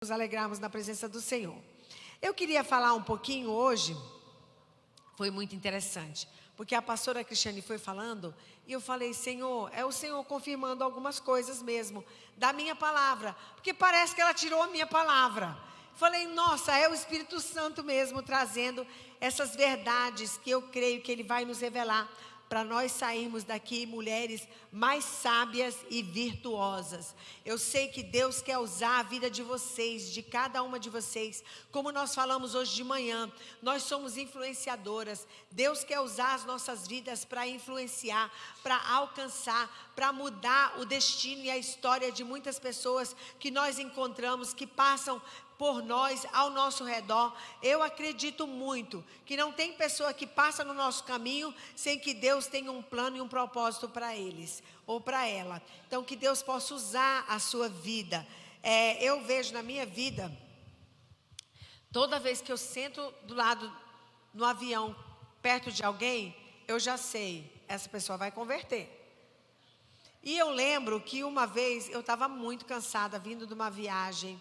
Nos alegrarmos na presença do Senhor. Eu queria falar um pouquinho hoje, foi muito interessante, porque a pastora Cristiane foi falando, e eu falei, Senhor, é o Senhor confirmando algumas coisas mesmo, da minha palavra, porque parece que ela tirou a minha palavra. Falei, nossa, é o Espírito Santo mesmo trazendo essas verdades que eu creio que Ele vai nos revelar, para nós sairmos daqui mulheres mais sábias e virtuosas. Eu sei que Deus quer usar a vida de vocês, de cada uma de vocês. Como nós falamos hoje de manhã, nós somos influenciadoras. Deus quer usar as nossas vidas para influenciar, para alcançar, para mudar o destino e a história de muitas pessoas que nós encontramos, que passam por nós, ao nosso redor. Eu acredito muito que não tem pessoa que passa no nosso caminho sem que Deus tenha um plano e um propósito para eles ou para ela. Então, que Deus possa usar a sua vida. Eu vejo na minha vida, toda vez que eu sento do lado no avião, perto de alguém, eu já sei, essa pessoa vai converter. E eu lembro que uma vez eu estava muito cansada, vindo de uma viagem,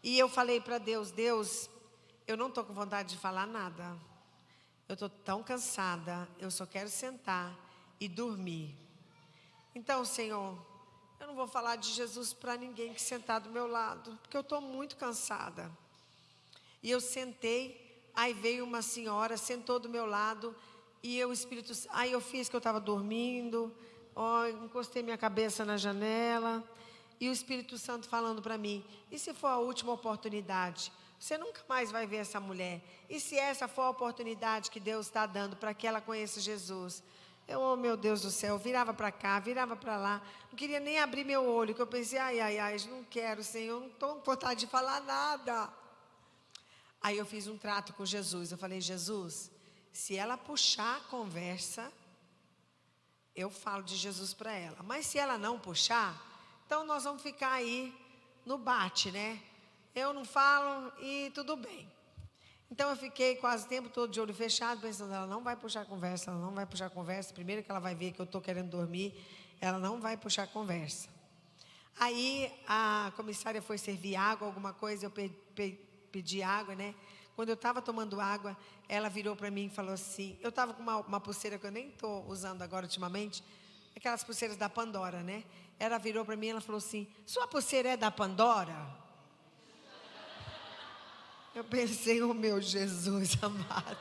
e eu falei para Deus, Deus, eu não estou com vontade de falar nada. Eu estou tão cansada, eu só quero sentar e dormir. Então, Senhor, eu não vou falar de Jesus para ninguém que sentar do meu lado, porque eu estou muito cansada. E eu sentei, aí veio uma senhora, sentou do meu lado, e aí eu fiz que eu estava dormindo, encostei minha cabeça na janela, e o Espírito Santo falando para mim, e se for a última oportunidade? Você nunca mais vai ver essa mulher. E se essa for a oportunidade que Deus está dando para que ela conheça Jesus? Oh meu Deus do céu, virava para cá, virava para lá. Não queria nem abrir meu olho, que eu pensei, ai, não quero, Senhor, não estou com vontade de falar nada. Aí eu fiz um trato com Jesus. Eu falei, Jesus, se ela puxar a conversa, eu falo de Jesus para ela. Mas se ela não puxar, então nós vamos ficar aí no bate, né? Eu não falo e tudo bem. Então eu fiquei quase o tempo todo de olho fechado, pensando, ela não vai puxar conversa, ela não vai puxar conversa. Primeiro que ela vai ver que eu estou querendo dormir, ela não vai puxar conversa. Aí a comissária foi servir água, alguma coisa, eu pedi água, né? Quando eu estava tomando água, ela virou para mim e falou assim, eu estava com uma pulseira que eu nem estou usando agora ultimamente, aquelas pulseiras da Pandora, né? Ela virou para mim e ela falou assim, sua pulseira é da Pandora? Eu pensei, oh meu Jesus amado.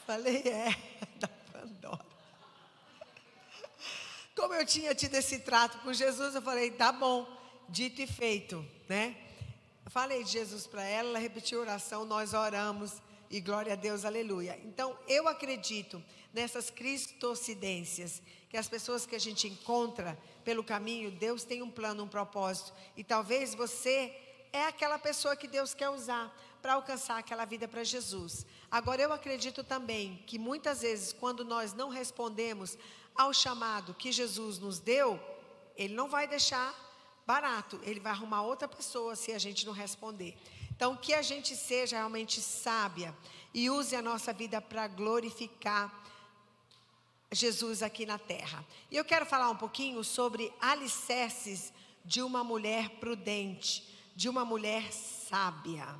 Falei, é da Pandora. Como eu tinha tido esse trato com Jesus, eu falei, tá bom, dito e feito, né? Eu falei de Jesus para ela, ela repetiu a oração, nós oramos e glória a Deus, aleluia. Então, eu acredito nessas cristocidências, que as pessoas que a gente encontra pelo caminho, Deus tem um plano, um propósito. E talvez você é aquela pessoa que Deus quer usar para alcançar aquela vida para Jesus. Agora, eu acredito também que muitas vezes, quando nós não respondemos ao chamado que Jesus nos deu, Ele não vai deixar barato, Ele vai arrumar outra pessoa se a gente não responder. Então, que a gente seja realmente sábia e use a nossa vida para glorificar Jesus aqui na terra. E eu quero falar um pouquinho sobre alicerces de uma mulher prudente, de uma mulher sábia.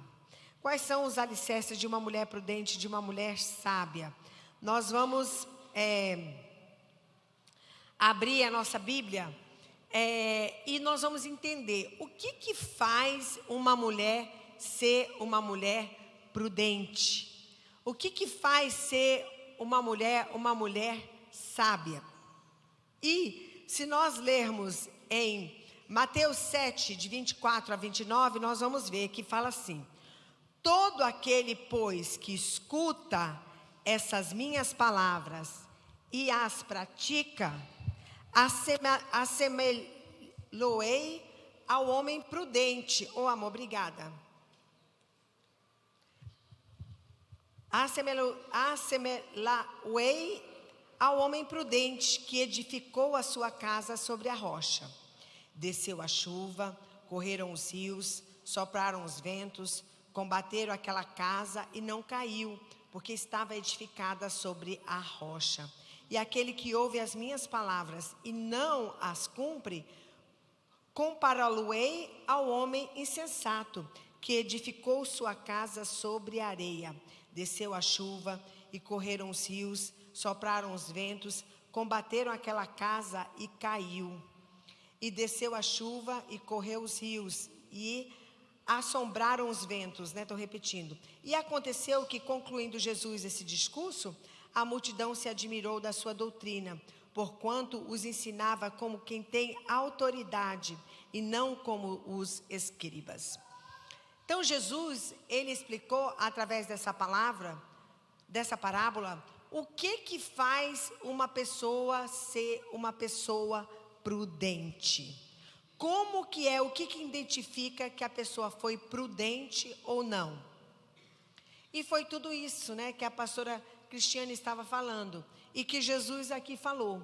Quais são os alicerces de uma mulher prudente, de uma mulher sábia? Nós vamos abrir a nossa Bíblia e nós vamos entender o que faz uma mulher ser uma mulher prudente. O que faz ser uma mulher sábia. E se nós lermos em Mateus 7, de 24 a 29, nós vamos ver que fala assim, todo aquele, pois, que escuta essas minhas palavras e as pratica, assemelhoei ao homem prudente. Ô amor, obrigada. Assemelhoei ao homem prudente que edificou a sua casa sobre a rocha. Desceu a chuva, correram os rios, sopraram os ventos, combateram aquela casa e não caiu, porque estava edificada sobre a rocha. E aquele que ouve as minhas palavras e não as cumpre, Compará-lo-ei ao homem insensato, que edificou sua casa sobre a areia. Desceu a chuva e correram os rios, sopraram os ventos, combateram aquela casa e caiu. E desceu a chuva e correu os rios e assombraram os ventos, né? Estou repetindo. E aconteceu que, concluindo Jesus esse discurso, a multidão se admirou da sua doutrina, porquanto os ensinava como quem tem autoridade e não como os escribas. Então Jesus, ele explicou através dessa palavra, dessa parábola, o que faz uma pessoa ser uma pessoa prudente. Como que é, o que identifica que a pessoa foi prudente ou não? E foi tudo isso, né, que a pastora Cristiane estava falando e que Jesus aqui falou.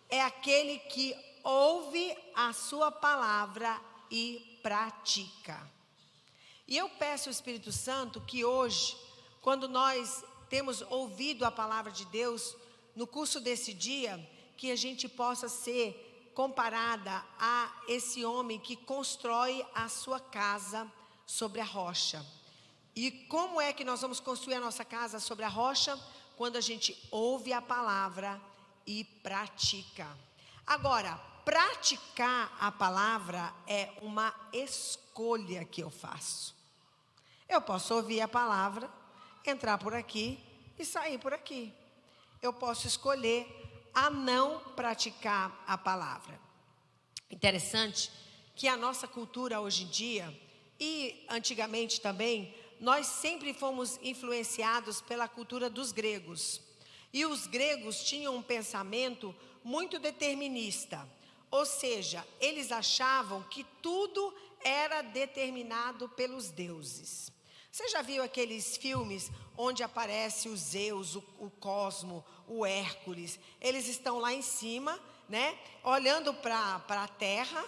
É aquele que ouve a sua palavra e pratica. E eu peço ao Espírito Santo que hoje, quando nós temos ouvido a palavra de Deus, no curso desse dia, que a gente possa ser comparada a esse homem que constrói a sua casa sobre a rocha. E como é que nós vamos construir a nossa casa sobre a rocha? Quando a gente ouve a palavra e pratica. Agora, praticar a palavra é uma escolha que eu faço. Eu posso ouvir a palavra, entrar por aqui e sair por aqui. Eu posso escolher a não praticar a palavra. Interessante que a nossa cultura hoje em dia, e antigamente também, nós sempre fomos influenciados pela cultura dos gregos. E os gregos tinham um pensamento muito determinista. Ou seja, eles achavam que tudo era determinado pelos deuses. Você já viu aqueles filmes onde aparece o Zeus, o Cosmo, o Hércules? Eles estão lá em cima, né, olhando para a terra,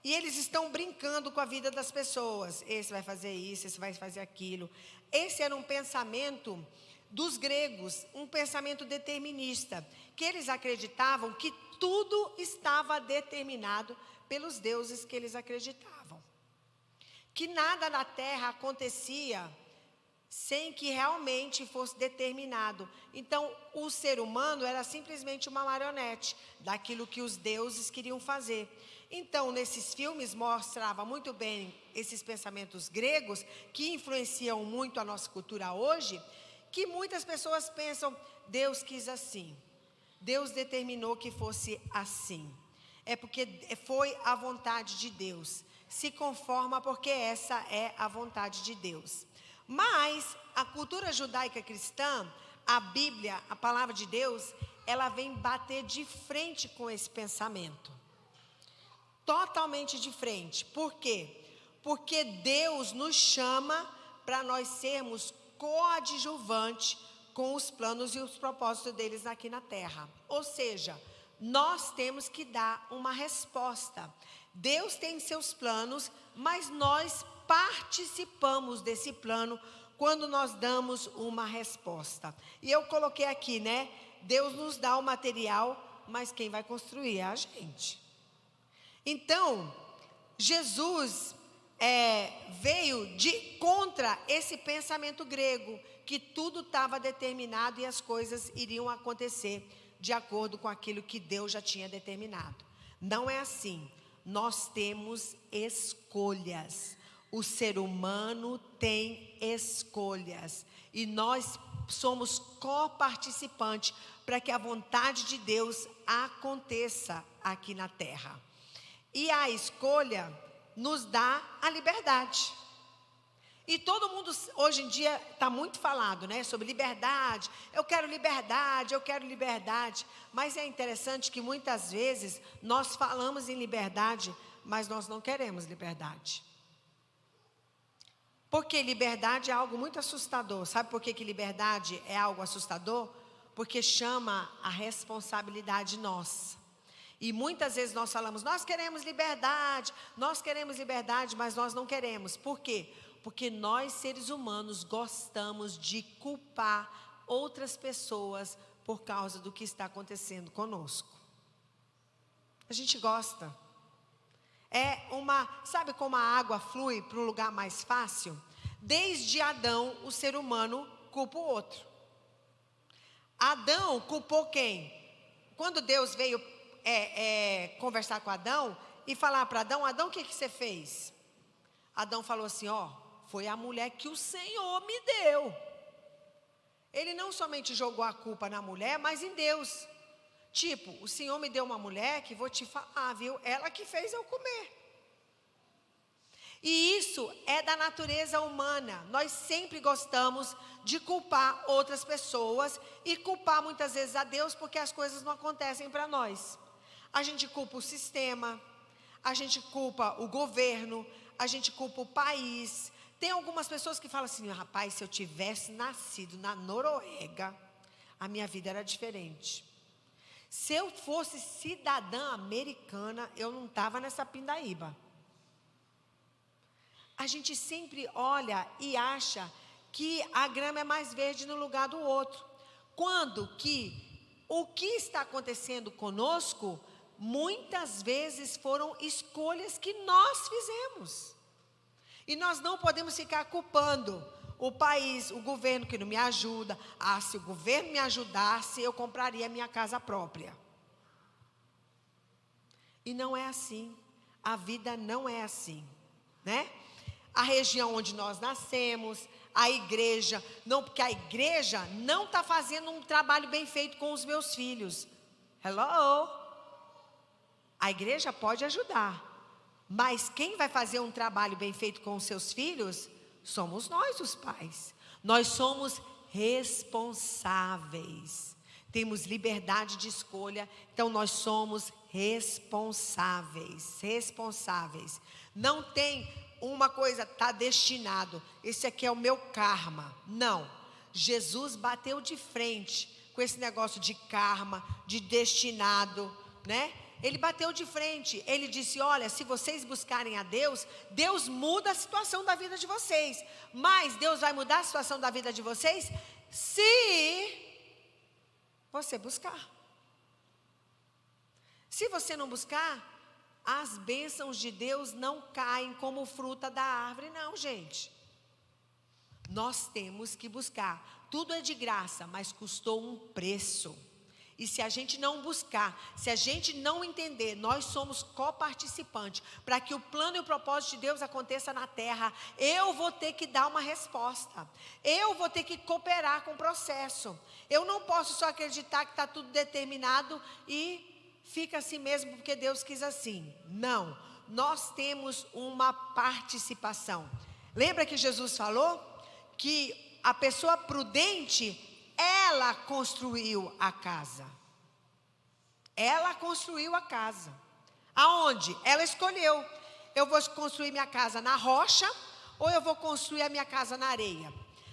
e eles estão brincando com a vida das pessoas. Esse vai fazer isso, esse vai fazer aquilo. Esse era um pensamento dos gregos, um pensamento determinista, que eles acreditavam que tudo estava determinado pelos deuses que eles acreditavam. Que nada na terra acontecia sem que realmente fosse determinado. Então, o ser humano era simplesmente uma marionete daquilo que os deuses queriam fazer. Então, nesses filmes mostrava muito bem esses pensamentos gregos, que influenciam muito a nossa cultura hoje, que muitas pessoas pensam, Deus quis assim, Deus determinou que fosse assim. É porque foi a vontade de Deus. Se conforma porque essa é a vontade de Deus. Mas a cultura judaica cristã, a Bíblia, a palavra de Deus, ela vem bater de frente com esse pensamento. Totalmente de frente. Por quê? Porque Deus nos chama para nós sermos coadjuvantes com os planos e os propósitos deles aqui na terra. Ou seja, nós temos que dar uma resposta. Deus tem seus planos, mas nós participamos desse plano quando nós damos uma resposta. E eu coloquei aqui, né? Deus nos dá o material, mas quem vai construir é a gente. Então, Jesus veio contra esse pensamento grego, que tudo estava determinado e as coisas iriam acontecer de acordo com aquilo que Deus já tinha determinado. Não é assim. Nós temos escolhas. O ser humano tem escolhas. E nós somos coparticipantes para que a vontade de Deus aconteça aqui na terra. E a escolha nos dá a liberdade. E todo mundo hoje em dia está muito falado, né, sobre liberdade. Eu quero liberdade, eu quero liberdade. Mas é interessante que muitas vezes nós falamos em liberdade, mas nós não queremos liberdade. Porque liberdade é algo muito assustador. Sabe por que liberdade é algo assustador? Porque chama a responsabilidade nossa. E muitas vezes nós falamos, nós queremos liberdade, mas nós não queremos. Por quê? Porque nós, seres humanos, gostamos de culpar outras pessoas por causa do que está acontecendo conosco. A gente gosta. Sabe como a água flui para um lugar mais fácil? Desde Adão, o ser humano culpa o outro. Adão culpou quem? Quando Deus veio conversar com Adão e falar para Adão, Adão, o que você fez? Adão falou assim, foi a mulher que o Senhor me deu. Ele não somente jogou a culpa na mulher, mas em Deus. Tipo, o Senhor me deu uma mulher que vou te falar, viu? Ela que fez eu comer. E isso é da natureza humana. Nós sempre gostamos de culpar outras pessoas e culpar muitas vezes a Deus porque as coisas não acontecem para nós. A gente culpa o sistema, a gente culpa o governo, a gente culpa o país. Tem algumas pessoas que falam assim, rapaz, se eu tivesse nascido na Noruega, a minha vida era diferente. Se eu fosse cidadã americana, eu não estava nessa pindaíba. A gente sempre olha e acha que a grama é mais verde no lugar do outro. Quando que o que está acontecendo conosco, muitas vezes foram escolhas que nós fizemos. E nós não podemos ficar culpando o país, o governo que não me ajuda. Se o governo me ajudasse, eu compraria minha casa própria. E não é assim. A vida não é assim, né? A região onde nós nascemos, a igreja, não, porque a igreja não está fazendo um trabalho bem feito com os meus filhos. Hello? A igreja pode ajudar, mas quem vai fazer um trabalho bem feito com os seus filhos, somos nós, os pais. Nós somos responsáveis, temos liberdade de escolha, então nós somos responsáveis. Não tem uma coisa, está destinado, esse aqui é o meu karma. Não, Jesus bateu de frente com esse negócio de karma, de destinado, né? Ele bateu de frente, ele disse, olha, se vocês buscarem a Deus, Deus muda a situação da vida de vocês. Mas Deus vai mudar a situação da vida de vocês se você buscar. Se você não buscar, as bênçãos de Deus não caem como fruta da árvore, não, gente. Nós temos que buscar. Tudo é de graça, mas custou um preço. E se a gente não buscar, se a gente não entender, nós somos coparticipantes. Para que o plano e o propósito de Deus aconteça na terra, eu vou ter que dar uma resposta. Eu vou ter que cooperar com o processo. Eu não posso só acreditar que está tudo determinado e fica assim mesmo porque Deus quis assim. Não, nós temos uma participação. Lembra que Jesus falou que a pessoa prudente, ela construiu a casa. Ela construiu a casa. Aonde? Ela escolheu. Eu vou construir minha casa na rocha ou eu vou construir a minha casa na areia?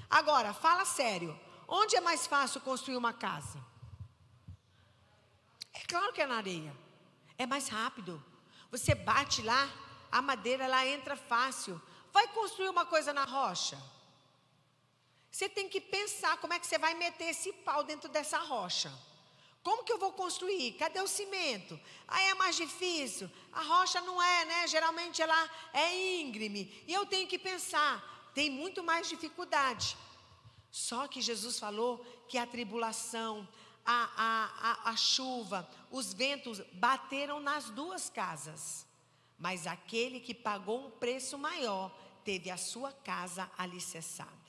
Agora, fala sério. Onde é mais fácil construir uma casa? É claro que é na areia. É mais rápido. Você bate lá, a madeira ela entra fácil. Vai construir uma coisa na rocha? Você tem que pensar como é que você vai meter esse pau dentro dessa rocha. Como que eu vou construir? Cadê o cimento? Aí é mais difícil. A rocha não é, né? Geralmente ela é íngreme. E eu tenho que pensar, tem muito mais dificuldade. Só que Jesus falou que a tribulação, a chuva, os ventos bateram nas duas casas. Mas aquele que pagou um preço maior, teve a sua casa alicerçada.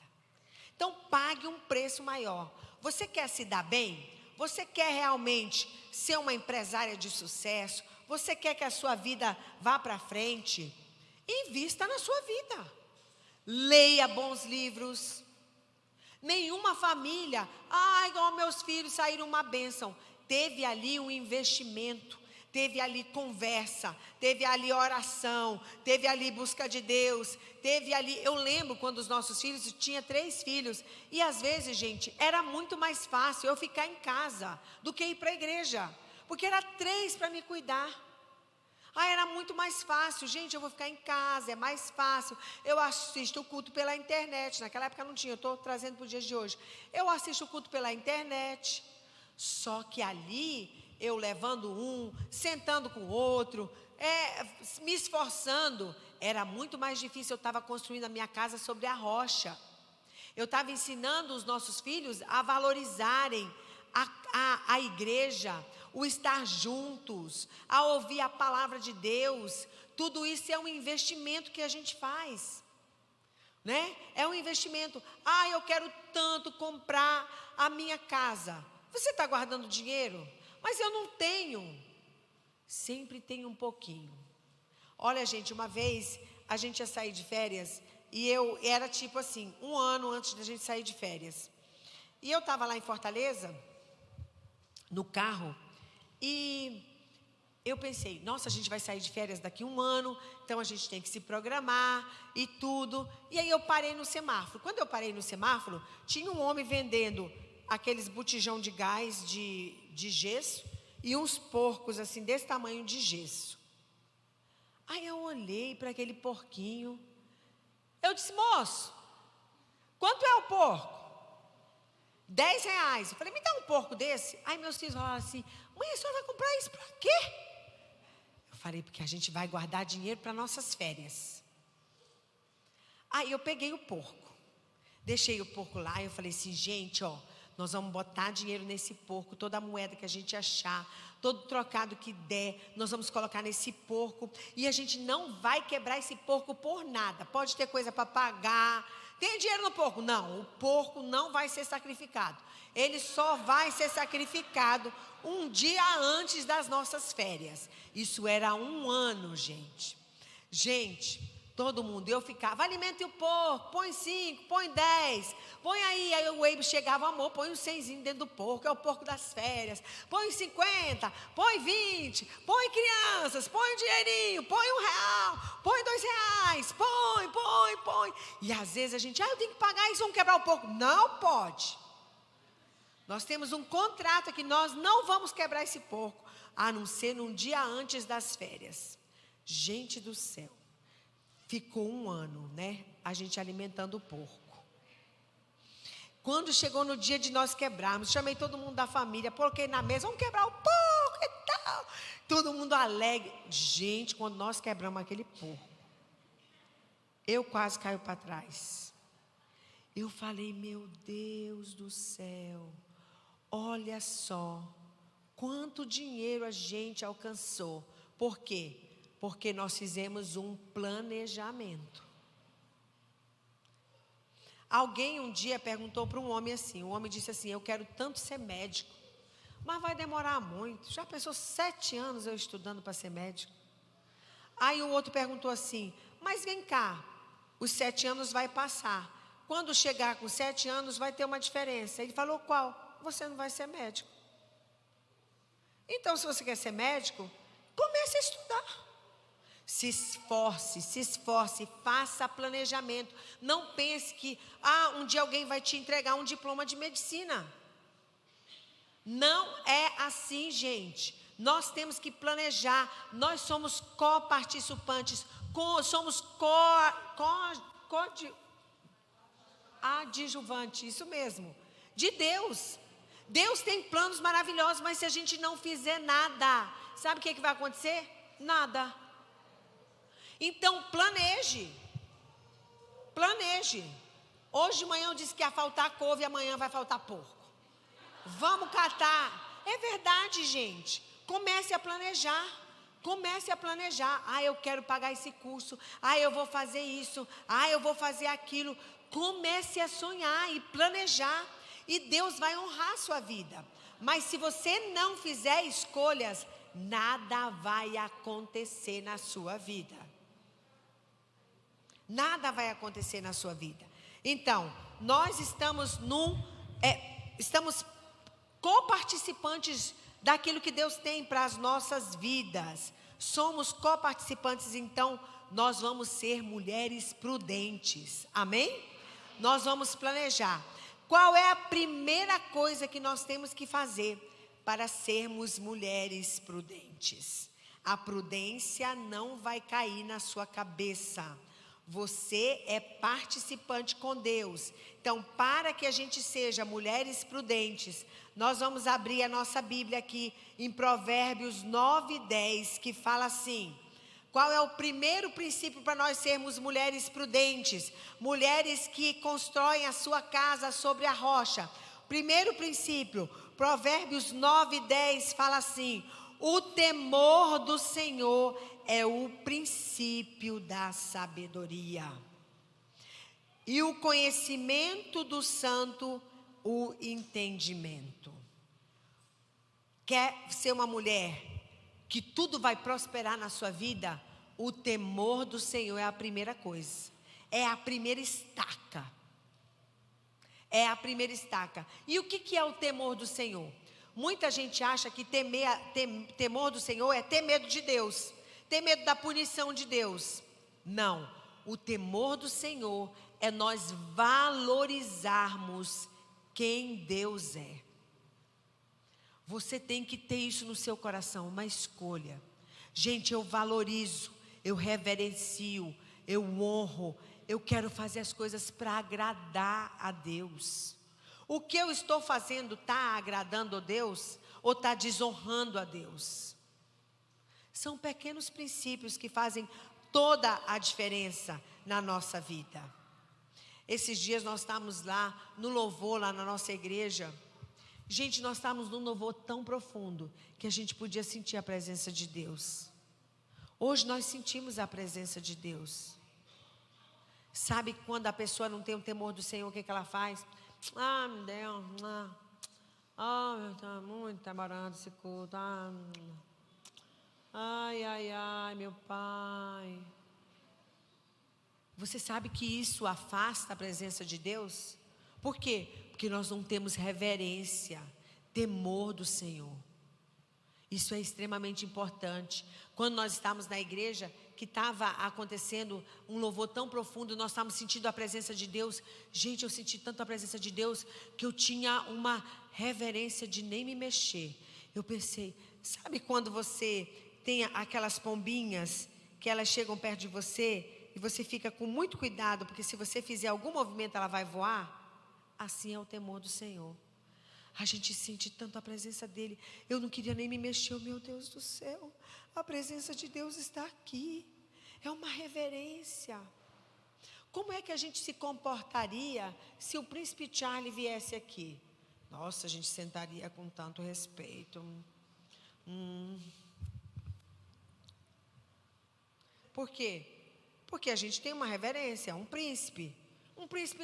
Então, pague um preço maior. Você quer se dar bem? Você quer realmente ser uma empresária de sucesso? Você quer que a sua vida vá para frente? Invista na sua vida. Leia bons livros. Nenhuma família, igual meus filhos saíram uma bênção. Teve ali um investimento. Teve ali conversa, teve ali oração, teve ali busca de Deus, teve ali, eu lembro quando os nossos filhos, eu tinha 3 filhos, e às vezes, gente, era muito mais fácil eu ficar em casa do que ir para a igreja, porque era 3 para me cuidar. Era muito mais fácil, gente, eu vou ficar em casa, é mais fácil, eu assisto o culto pela internet, naquela época não tinha, eu estou trazendo para os dias de hoje, eu assisto o culto pela internet, só que ali, eu levando um, sentando com o outro, me esforçando. Era muito mais difícil, eu estava construindo a minha casa sobre a rocha. Eu estava ensinando os nossos filhos a valorizarem a igreja, o estar juntos, a ouvir a palavra de Deus. Tudo isso é um investimento que a gente faz, né? É um investimento. Eu quero tanto comprar a minha casa. Você está guardando dinheiro? Mas eu não tenho. Sempre tem um pouquinho. Olha, gente, uma vez a gente ia sair de férias e eu era tipo assim, 1 ano antes da gente sair de férias. E eu estava lá em Fortaleza, no carro, e eu pensei, nossa, a gente vai sair de férias daqui 1 ano, então a gente tem que se programar e tudo. E aí eu parei no semáforo. Quando eu parei no semáforo, tinha um homem vendendo aqueles botijão de gás de gesso e uns porcos assim, desse tamanho de gesso. Aí eu olhei para aquele porquinho. Eu disse, moço, quanto é o porco? R$10. Eu falei, me dá um porco desse. Aí meus filhos falaram assim, mãe, a senhora vai comprar isso para quê? Eu falei, porque a gente vai guardar dinheiro para nossas férias. Aí eu peguei o porco, deixei o porco lá e eu falei assim, gente, nós vamos botar dinheiro nesse porco, toda a moeda que a gente achar, todo trocado que der, nós vamos colocar nesse porco, e a gente não vai quebrar esse porco por nada. Pode ter coisa para pagar. Tem dinheiro no porco? Não, o porco não vai ser sacrificado. Ele só vai ser sacrificado um dia antes das nossas férias. Isso era 1 ano, gente. Gente, todo mundo, eu ficava, alimente o porco, põe 5, põe 10, põe aí. Aí o Eibe chegava, amor, põe um 100 dentro do porco, é o porco das férias. Põe 50, põe 20, põe crianças, põe um dinheirinho, põe R$1, põe R$2, põe. E às vezes a gente, eu tenho que pagar isso, vamos quebrar o porco. Não pode. Nós temos um contrato que nós não vamos quebrar esse porco, a não ser num dia antes das férias. Gente do céu. Ficou 1 ano, né? A gente alimentando o porco. Quando chegou no dia de nós quebrarmos, chamei todo mundo da família, coloquei na mesa, vamos quebrar o porco e tal. Todo mundo alegre. Gente, quando nós quebramos aquele porco, eu quase caio para trás. Eu falei, meu Deus do céu, olha só, quanto dinheiro a gente alcançou. Por quê? Porque nós fizemos um planejamento. Alguém um dia perguntou para um homem assim, o homem disse assim, eu quero tanto ser médico, mas vai demorar muito. Já pensou 7 anos eu estudando para ser médico? Aí o outro perguntou assim, mas vem cá, os 7 anos vai passar. Quando chegar com 7 anos vai ter uma diferença. Ele falou, qual? Você não vai ser médico. Então, se você quer ser médico, comece a estudar. Se esforce, faça planejamento. Não pense que, um dia alguém vai te entregar um diploma de medicina. Não é assim, gente. Nós temos que planejar. Nós somos coparticipantes, somos adjuvante, isso mesmo, de Deus. Deus tem planos maravilhosos, mas se a gente não fizer nada, sabe o que vai acontecer? Nada. Então planeje. Hoje de manhã eu disse que ia faltar couve e amanhã vai faltar porco. Vamos catar. É verdade, gente. Comece a planejar. Eu quero pagar esse curso. Eu vou fazer isso. Eu vou fazer aquilo. Comece a sonhar e planejar. E Deus vai honrar a sua vida. Mas se você não fizer escolhas, nada vai acontecer na sua vida. Nada vai acontecer na sua vida. Então, nós estamos estamos coparticipantes daquilo que Deus tem para as nossas vidas. Somos coparticipantes, então nós vamos ser mulheres prudentes. Amém? Nós vamos planejar. Qual é a primeira coisa que nós temos que fazer para sermos mulheres prudentes? A prudência não vai cair na sua cabeça. Você é participante com Deus. Então, para que a gente seja mulheres prudentes, nós vamos abrir a nossa Bíblia aqui em Provérbios 9:10, que fala assim: Qual é o primeiro princípio para nós sermos mulheres prudentes? Mulheres que constroem a sua casa sobre a rocha. Primeiro princípio, Provérbios 9:10 fala assim: o temor do Senhor é o princípio da sabedoria. E o conhecimento do santo, o entendimento. Quer ser uma mulher que tudo vai prosperar na sua vida? O temor do Senhor é a primeira coisa. É a primeira estaca. É a primeira estaca. E o que é o temor do Senhor? Muita gente acha que temor do Senhor é ter medo de Deus. Ter medo da punição de Deus. Não. O temor do Senhor é nós valorizarmos quem Deus é. Você tem que ter isso no seu coração, uma escolha. Gente, eu valorizo, eu reverencio, eu honro, eu quero fazer as coisas para agradar a Deus. O que eu estou fazendo está agradando a Deus ou está desonrando a Deus? São pequenos princípios que fazem toda a diferença na nossa vida. Esses dias nós estávamos lá no louvor, lá na nossa igreja. Gente, nós estávamos num louvor tão profundo que a gente podia sentir a presença de Deus. Hoje nós sentimos a presença de Deus. Sabe quando a pessoa não tem o temor do Senhor, o que ela faz? Ah, meu Deus, está muito trabalhando esse culto. Ai, meu Pai. Você sabe que isso afasta a presença de Deus? Por quê? Porque nós não temos reverência, temor do Senhor. Isso é extremamente importante. Quando nós estávamos na igreja, que estava acontecendo um louvor tão profundo, nós estávamos sentindo a presença de Deus. Gente, eu senti tanto a presença de Deus, que eu tinha uma reverência de nem me mexer. Eu pensei, sabe quando você tem aquelas pombinhas, que elas chegam perto de você, e você fica com muito cuidado, porque se você fizer algum movimento, ela vai voar? Assim é o temor do Senhor. A gente sente tanto a presença dEle. Eu não queria nem me mexer, meu Deus do céu. A presença de Deus está aqui. É uma reverência. Como é que a gente se comportaria se o príncipe Charlie viesse aqui? Nossa, a gente sentaria com tanto respeito. Por quê? Porque a gente tem uma reverência, um príncipe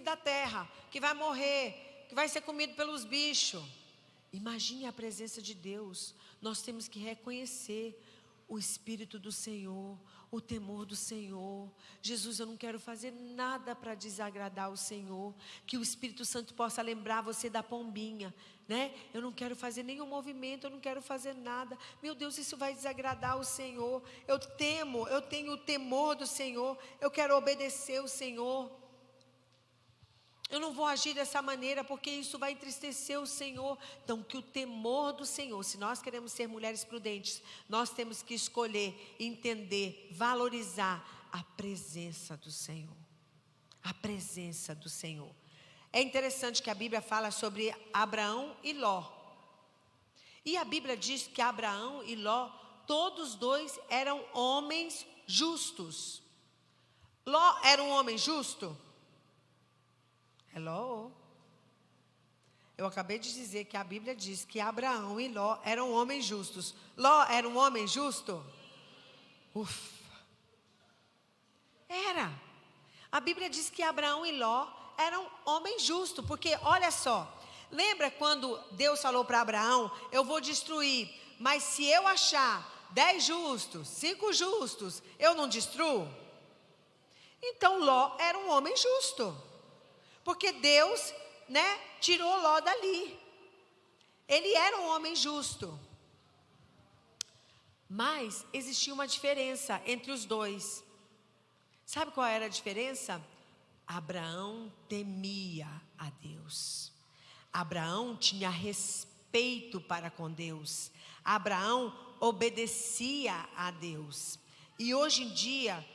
da terra, que vai morrer, que vai ser comido pelos bichos. Imagine a presença de Deus. Nós temos que reconhecer o Espírito do Senhor, o temor do Senhor. Jesus, eu não quero fazer nada para desagradar o Senhor. Que o Espírito Santo possa lembrar você da pombinha, né? Eu não quero fazer nenhum movimento, eu não quero fazer nada. Meu Deus, isso vai desagradar o Senhor. Eu tenho o temor do Senhor. Eu quero obedecer o Senhor. Eu não vou agir dessa maneira, porque isso vai entristecer o Senhor. Então, que o temor do Senhor, se nós queremos ser mulheres prudentes, nós temos que escolher, entender, valorizar a presença do Senhor. A presença do Senhor. É interessante que a Bíblia fala sobre Abraão e Ló. E a Bíblia diz que Abraão e Ló, todos dois eram homens justos. Ló era um homem justo? Hello? Eu acabei de dizer que a Bíblia diz que Abraão e Ló eram homens justos. Ló era um homem justo? Ufa. Era. A Bíblia diz que Abraão e Ló eram homens justos, porque olha só, lembra quando Deus falou para Abraão, eu vou destruir, mas se eu achar 10 justos, 5 justos, eu não destruo? Então Ló era um homem justo. Porque Deus, tirou Ló dali. Ele era um homem justo. Mas existia uma diferença entre os dois. Sabe qual era a diferença? Abraão temia a Deus. Abraão tinha respeito para com Deus. Abraão obedecia a Deus. E hoje em dia,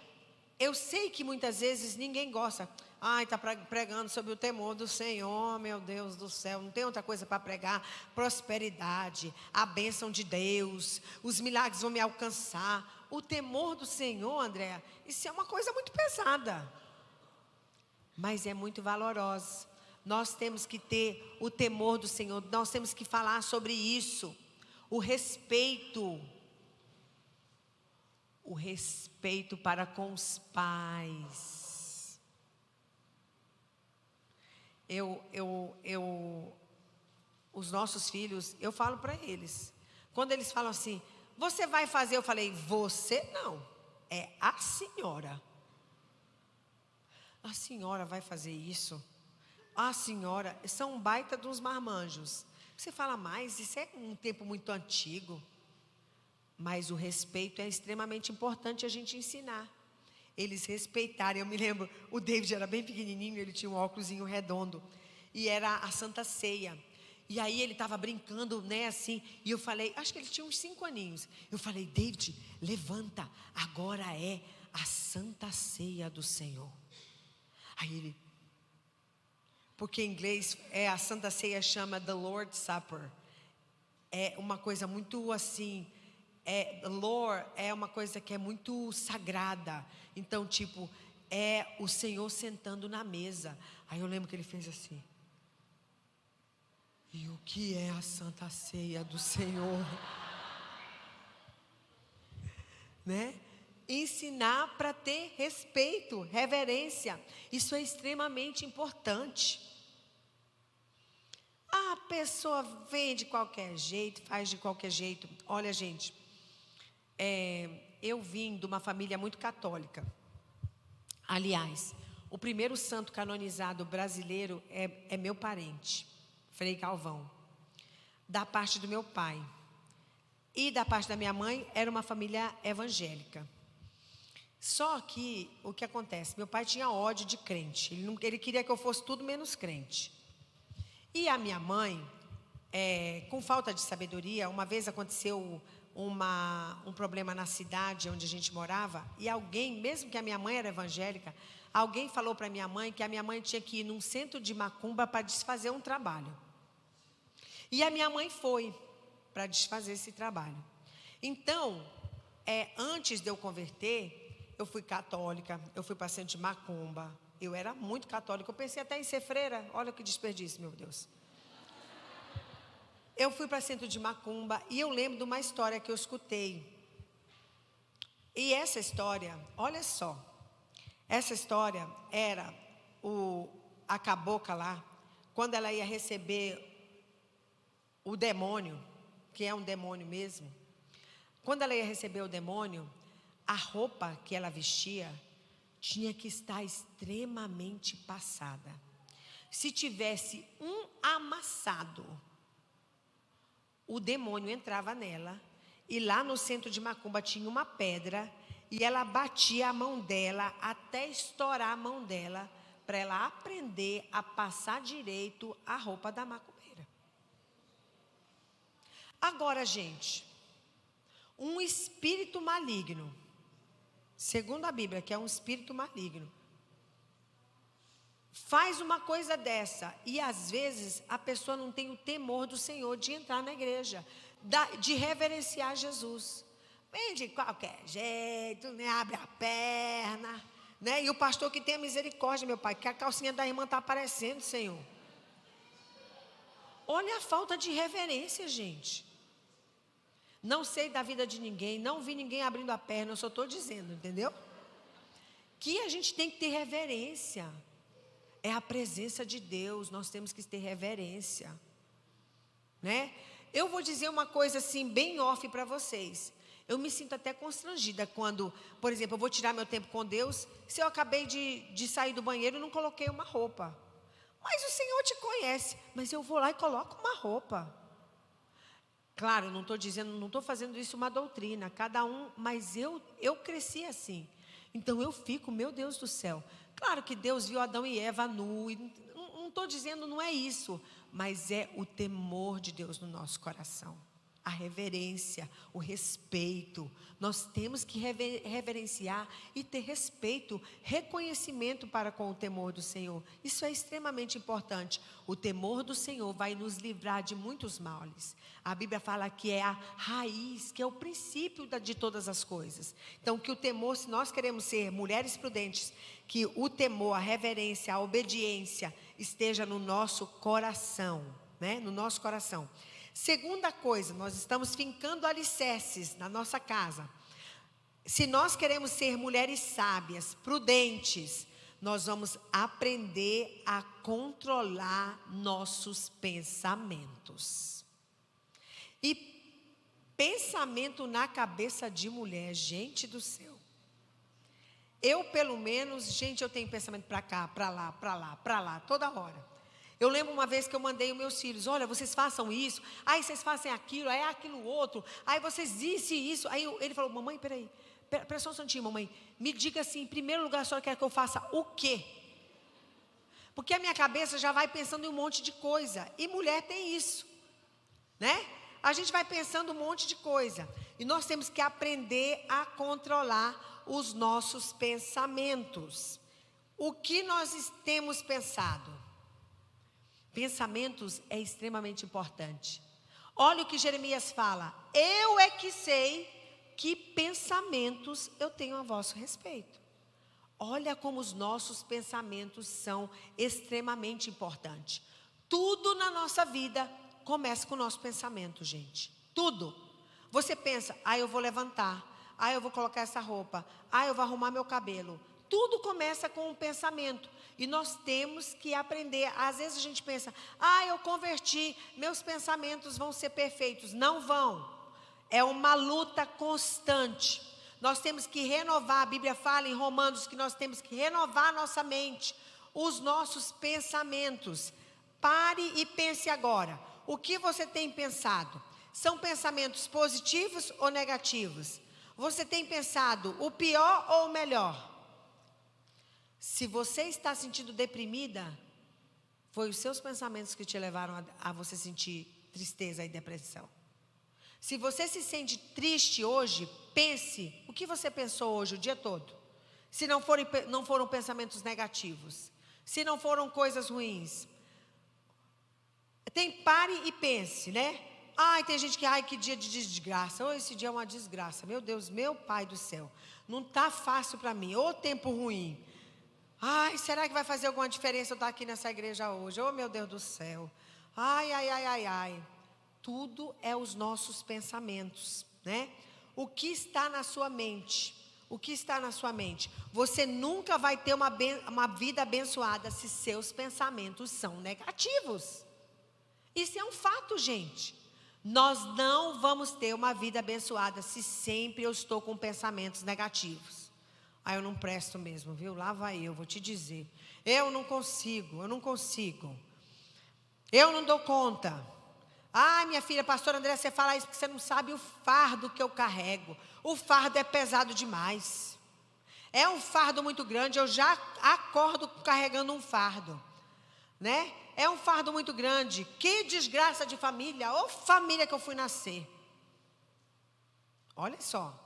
eu sei que muitas vezes ninguém gosta. Ai, está pregando sobre o temor do Senhor, meu Deus do céu. Não tem outra coisa para pregar. Prosperidade, a bênção de Deus, os milagres vão me alcançar. o temor do Senhor, Andréa, isso é uma coisa muito pesada, mas é muito valorosa. Nós temos que ter o temor do Senhor, nós temos que falar sobre isso, o respeito para com os pais. Os nossos filhos, eu falo para eles, quando eles falam assim, você vai fazer? Eu falei, você não, é a senhora. A senhora vai fazer isso? A senhora, são um baita dos marmanjos. Você fala, mas isso é um tempo muito antigo. Mas o respeito é extremamente importante a gente ensinar. Eles respeitarem. Eu me lembro, o David era bem pequenininho, ele tinha um óculosinho redondo. E era a Santa Ceia. E aí ele estava brincando, né, assim. E eu falei, acho que ele tinha uns 5 aninhos. Eu falei, David, levanta, agora é a Santa Ceia do Senhor. Aí ele, porque em inglês a Santa Ceia chama The Lord's Supper. É uma coisa muito assim, Lord é uma coisa que é muito sagrada. Então, tipo, é o Senhor sentando na mesa. Aí eu lembro que ele fez assim. E o que é a Santa Ceia do Senhor? Né? Ensinar para ter respeito, reverência. Isso é extremamente importante. A pessoa vem de qualquer jeito, faz de qualquer jeito. Olha, gente, eu vim de uma família muito católica. Aliás, o primeiro santo canonizado brasileiro é meu parente, Frei Galvão, da parte do meu pai. E da parte da minha mãe, era uma família evangélica. Só que, o que acontece? Meu pai tinha ódio de crente. Ele queria que eu fosse tudo menos crente. E a minha mãe, com falta de sabedoria, uma vez aconteceu um problema na cidade onde a gente morava, e alguém, mesmo que a minha mãe era evangélica, alguém falou para minha mãe que a minha mãe tinha que ir num centro de macumba para desfazer um trabalho. E a minha mãe foi para desfazer esse trabalho. Então, antes de eu converter, eu fui católica, eu fui para centro de macumba, eu era muito católica, eu pensei até em ser freira, olha que desperdício, meu Deus. Eu fui para centro de macumba e eu lembro de uma história que eu escutei. E essa história, olha só, essa história era a cabocla lá, quando ela ia receber o demônio, que é um demônio mesmo, quando ela ia receber o demônio, a roupa que ela vestia tinha que estar extremamente passada. Se tivesse um amassado, o demônio entrava nela, e lá no centro de macumba tinha uma pedra, e ela batia a mão dela até estourar a mão dela, para ela aprender a passar direito a roupa da macumbeira. Agora, gente, um espírito maligno, segundo a Bíblia, que é um espírito maligno, faz uma coisa dessa, e às vezes a pessoa não tem o temor do Senhor de entrar na igreja, de reverenciar Jesus. Vem de qualquer jeito, né? Abre a perna, né? E o pastor que tenha misericórdia, meu pai, que a calcinha da irmã está aparecendo, Senhor. Olha a falta de reverência, gente. Não sei da vida de ninguém, não vi ninguém abrindo a perna, eu só estou dizendo, entendeu? Que a gente tem que ter reverência. É a presença de Deus, nós temos que ter reverência, né? Eu vou dizer uma coisa assim, bem off para vocês. Eu me sinto até constrangida quando, por exemplo, eu vou tirar meu tempo com Deus, se eu acabei de sair do banheiro e não coloquei uma roupa. Mas o Senhor te conhece, mas eu vou lá e coloco uma roupa. Claro, não estou fazendo isso uma doutrina, cada um, mas eu cresci assim. Então eu fico, meu Deus do céu. Claro que Deus viu Adão e Eva nu, não estou dizendo, não é isso, mas é o temor de Deus no nosso coração. a reverência, o respeito. Nós temos que reverenciar e ter respeito, reconhecimento para com o temor do Senhor. Isso é extremamente importante. O temor do Senhor vai nos livrar de muitos males. A Bíblia fala que é a raiz, que é o princípio de todas as coisas. Então, que o temor, se nós queremos ser mulheres prudentes, que o temor, a reverência, a obediência esteja no nosso coração, né? No nosso coração. Segunda coisa, nós estamos fincando alicerces na nossa casa. Se nós queremos ser mulheres sábias, prudentes, nós vamos aprender a controlar nossos pensamentos. E pensamento na cabeça de mulher, gente do céu. Eu, pelo menos, gente, eu tenho pensamento para cá, para lá, para lá, para lá, toda hora. Eu lembro uma vez que eu mandei os meus filhos, olha, vocês façam isso, aí vocês fazem aquilo, aí aquilo outro, aí vocês isso. Aí ele falou, mamãe, peraí, presta só um instantinho, mamãe, me diga assim, em primeiro lugar, a senhora quer que eu faça o quê? Porque a minha cabeça já vai pensando em um monte de coisa, e mulher tem isso, né? A gente vai pensando um monte de coisa, e nós temos que aprender a controlar os nossos pensamentos. O que nós temos pensado? Pensamentos é extremamente importante. Olha o que Jeremias fala. Eu é que sei que pensamentos eu tenho a vosso respeito. Olha como os nossos pensamentos são extremamente importantes. Tudo na nossa vida começa com o nosso pensamento, gente. Tudo. Você pensa, eu vou levantar, eu vou colocar essa roupa, eu vou arrumar meu cabelo. Tudo começa com um pensamento. E nós temos que aprender. Às vezes a gente pensa, eu converti, meus pensamentos vão ser perfeitos. Não vão. É uma luta constante. Nós temos que renovar. A Bíblia fala em Romanos que nós temos que renovar a nossa mente, os nossos pensamentos. Pare e pense agora. O que você tem pensado? São pensamentos positivos ou negativos? Você tem pensado o pior ou o melhor? Se você está sentindo deprimida, foi os seus pensamentos que te levaram a você sentir tristeza e depressão. Se você se sente triste hoje, pense o que você pensou hoje o dia todo. Se não foram pensamentos negativos, se não foram coisas ruins. Pare e pense, né? Tem gente que dia de desgraça. Esse dia é uma desgraça. Meu Deus, meu Pai do céu. Não está fácil para mim. Ô tempo ruim. Será que vai fazer alguma diferença eu estar aqui nessa igreja hoje? Oh, meu Deus do céu. Tudo é os nossos pensamentos, né? O que está na sua mente? O que está na sua mente? Você nunca vai ter uma vida abençoada se seus pensamentos são negativos. Isso é um fato, gente. Nós não vamos ter uma vida abençoada se sempre eu estou com pensamentos negativos. Eu não presto mesmo, viu? Lá vai eu, vou te dizer. Eu não consigo. Eu não dou conta. Minha filha, pastora André, você fala isso porque você não sabe o fardo que eu carrego. O fardo é pesado demais. É um fardo muito grande, eu já acordo carregando um fardo, né? É um fardo muito grande. Que desgraça de família, ou família que eu fui nascer. Olha só.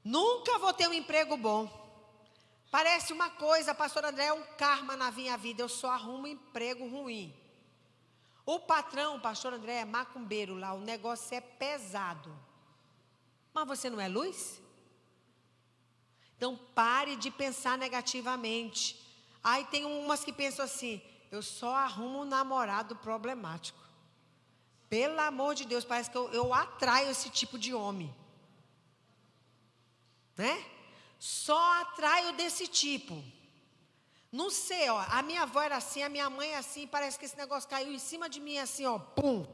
Nunca vou ter um emprego bom. Parece uma coisa, pastor André, é um karma na minha vida. Eu só arrumo emprego ruim. O patrão, pastor André, é macumbeiro lá. O negócio é pesado. Mas você não é luz? Então pare de pensar negativamente. Tem umas que pensam assim, eu só arrumo um namorado problemático. Pelo amor de Deus, parece que eu atraio esse tipo de homem. Né? Só atraio desse tipo. Não sei, a minha avó era assim, a minha mãe é assim, parece que esse negócio caiu em cima de mim assim, pum.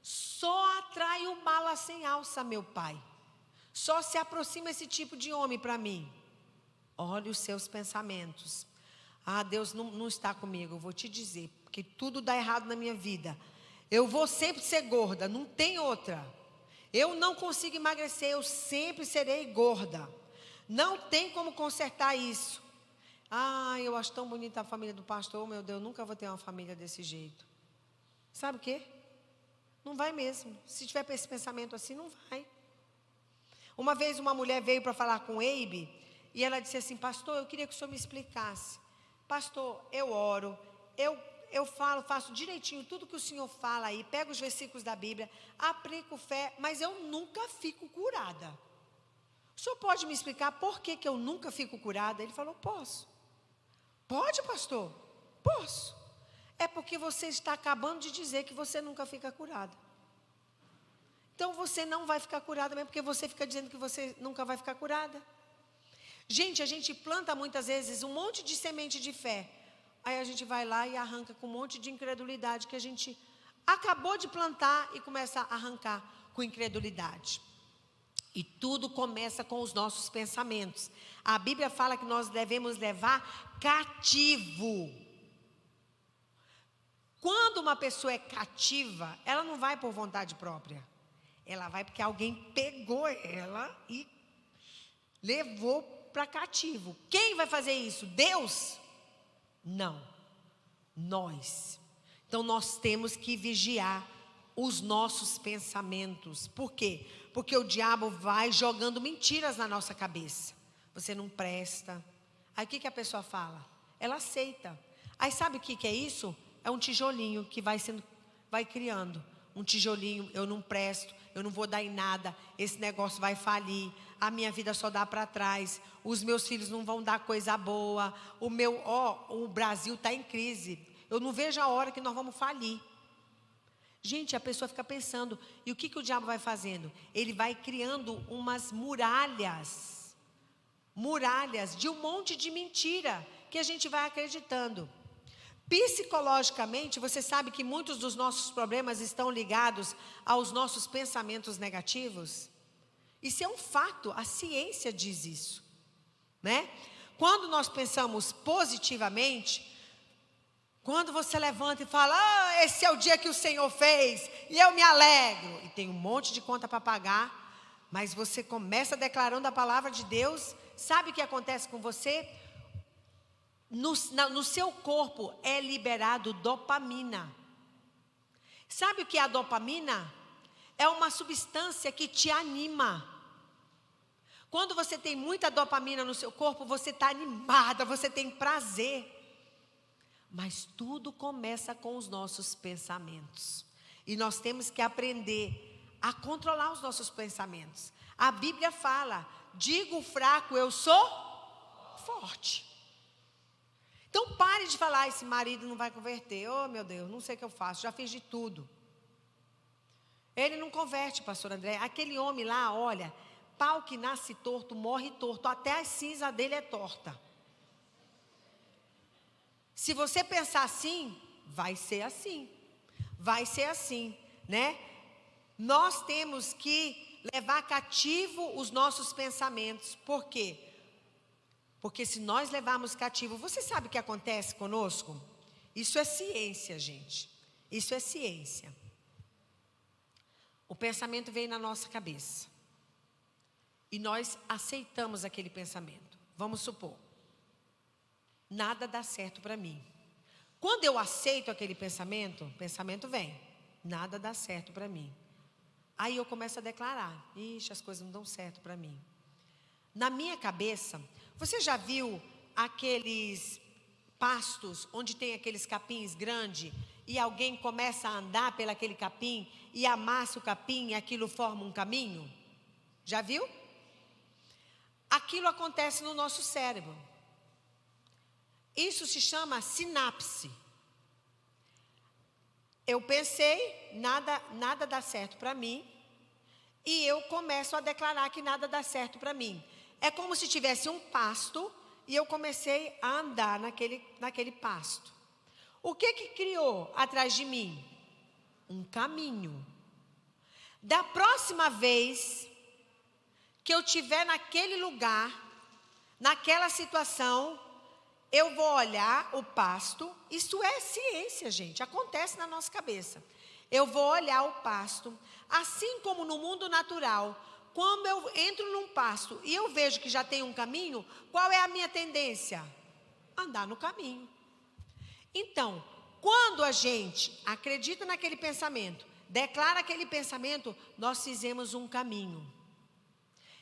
Só atraio mala sem alça, meu pai. Só se aproxima esse tipo de homem para mim. Olhe os seus pensamentos. Deus não está comigo, eu vou te dizer, porque tudo dá errado na minha vida. Eu vou sempre ser gorda, não tem outra. Eu não consigo emagrecer, eu sempre serei gorda. Não tem como consertar isso. Eu acho tão bonita a família do pastor, meu Deus, nunca vou ter uma família desse jeito. Sabe o quê? Não vai mesmo. Se tiver esse pensamento assim, não vai. Uma vez uma mulher veio para falar com o Eibe, e ela disse assim: pastor, eu queria que o senhor me explicasse. Pastor, eu oro, eu falo, faço direitinho tudo que o senhor fala aí, pego os versículos da Bíblia, aplico fé, mas eu nunca fico curada. O senhor pode me explicar por que eu nunca fico curada? Ele falou: posso. Pode, pastor? Posso. É porque você está acabando de dizer que você nunca fica curada. Então você não vai ficar curada mesmo, porque você fica dizendo que você nunca vai ficar curada. Gente, a gente planta muitas vezes um monte de semente de fé. Aí a gente vai lá e arranca com um monte de incredulidade que a gente acabou de plantar e começa a arrancar com incredulidade. E tudo começa com os nossos pensamentos. A Bíblia fala que nós devemos levar cativo. Quando uma pessoa é cativa, ela não vai por vontade própria. Ela vai porque alguém pegou ela e levou para cativo. Quem vai fazer isso? Deus? Não. Nós. Então nós temos que vigiar os nossos pensamentos. Por quê? Porque o diabo vai jogando mentiras na nossa cabeça. Você não presta. Aí o que a pessoa fala? Ela aceita. Aí sabe o que é isso? É um tijolinho que vai criando. Um tijolinho: eu não presto, eu não vou dar em nada, esse negócio vai falir, a minha vida só dá para trás, os meus filhos não vão dar coisa boa, o Brasil está em crise, eu não vejo a hora que nós vamos falir. Gente, a pessoa fica pensando, e o que o diabo vai fazendo? Ele vai criando umas muralhas de um monte de mentira, que a gente vai acreditando. Psicologicamente, você sabe que muitos dos nossos problemas estão ligados aos nossos pensamentos negativos? Isso é um fato, a ciência diz isso, né? Quando nós pensamos positivamente, quando você levanta e fala: esse é o dia que o Senhor fez, e eu me alegro, e tem um monte de conta para pagar, mas você começa declarando a palavra de Deus, sabe o que acontece com você? No seu corpo é liberado dopamina. Sabe o que é a dopamina? É uma substância que te anima. Quando você tem muita dopamina no seu corpo, você está animada, você tem prazer. Mas tudo começa com os nossos pensamentos. E nós temos que aprender a controlar os nossos pensamentos. A Bíblia fala: digo fraco, eu sou forte. Então pare de falar: esse marido não vai converter. Oh, meu Deus, não sei o que eu faço, já fiz de tudo. Ele não converte, pastor André. Aquele homem lá, olha, pau que nasce torto, morre torto, até a cinza dele é torta. Se você pensar assim, vai ser assim. Vai ser assim, né? Nós temos que levar cativo os nossos pensamentos. Por quê? Porque se nós levarmos cativo, você sabe o que acontece conosco? Isso é ciência, gente. Isso é ciência. O pensamento vem na nossa cabeça. E nós aceitamos aquele pensamento. Vamos supor: nada dá certo para mim. Quando eu aceito aquele pensamento, o pensamento vem: nada dá certo para mim. Aí eu começo a declarar: ixi, as coisas não dão certo para mim. Na minha cabeça, você já viu aqueles pastos onde tem aqueles capins grandes e alguém começa a andar pelaquele capim e amassa o capim e aquilo forma um caminho? Já viu? Aquilo acontece no nosso cérebro. Isso se chama sinapse. Eu pensei, nada dá certo para mim, e eu começo a declarar que nada dá certo para mim. É como se tivesse um pasto e eu comecei a andar naquele pasto. O que criou atrás de mim? Um caminho. Da próxima vez que eu estiver naquele lugar, naquela situação, eu vou olhar o pasto. Isso é ciência, gente, acontece na nossa cabeça. Eu vou olhar o pasto, assim como no mundo natural. Quando eu entro num pasto e eu vejo que já tem um caminho, qual é a minha tendência? Andar no caminho. Então, quando a gente acredita naquele pensamento, declara aquele pensamento, nós fizemos um caminho.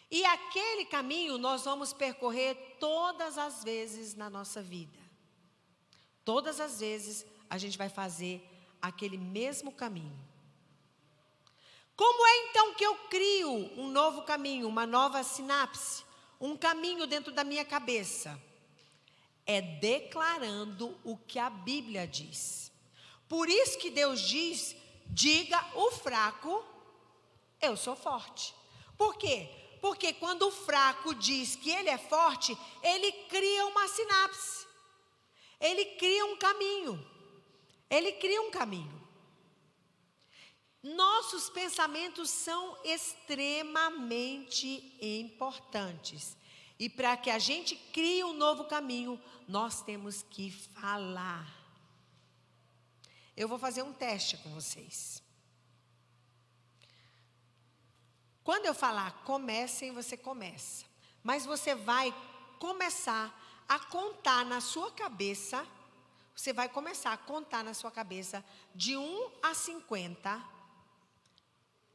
E aquele caminho nós vamos percorrer todas as vezes na nossa vida. Todas as vezes a gente vai fazer aquele mesmo caminho. Como é então que eu crio um novo caminho, uma nova sinapse, um caminho dentro da minha cabeça? É declarando o que a Bíblia diz. Por isso que Deus diz, diga o fraco, eu sou forte. Por quê? Porque quando o fraco diz que ele é forte, ele cria uma sinapse. Ele cria um caminho. Ele cria um caminho. Nossos pensamentos são extremamente importantes. E para que a gente crie um novo caminho, nós temos que falar. Eu vou fazer um teste com vocês. Quando eu falar comecem, você começa. Mas você vai começar a contar na sua cabeça. Você vai começar a contar na sua cabeça de 1 a 50.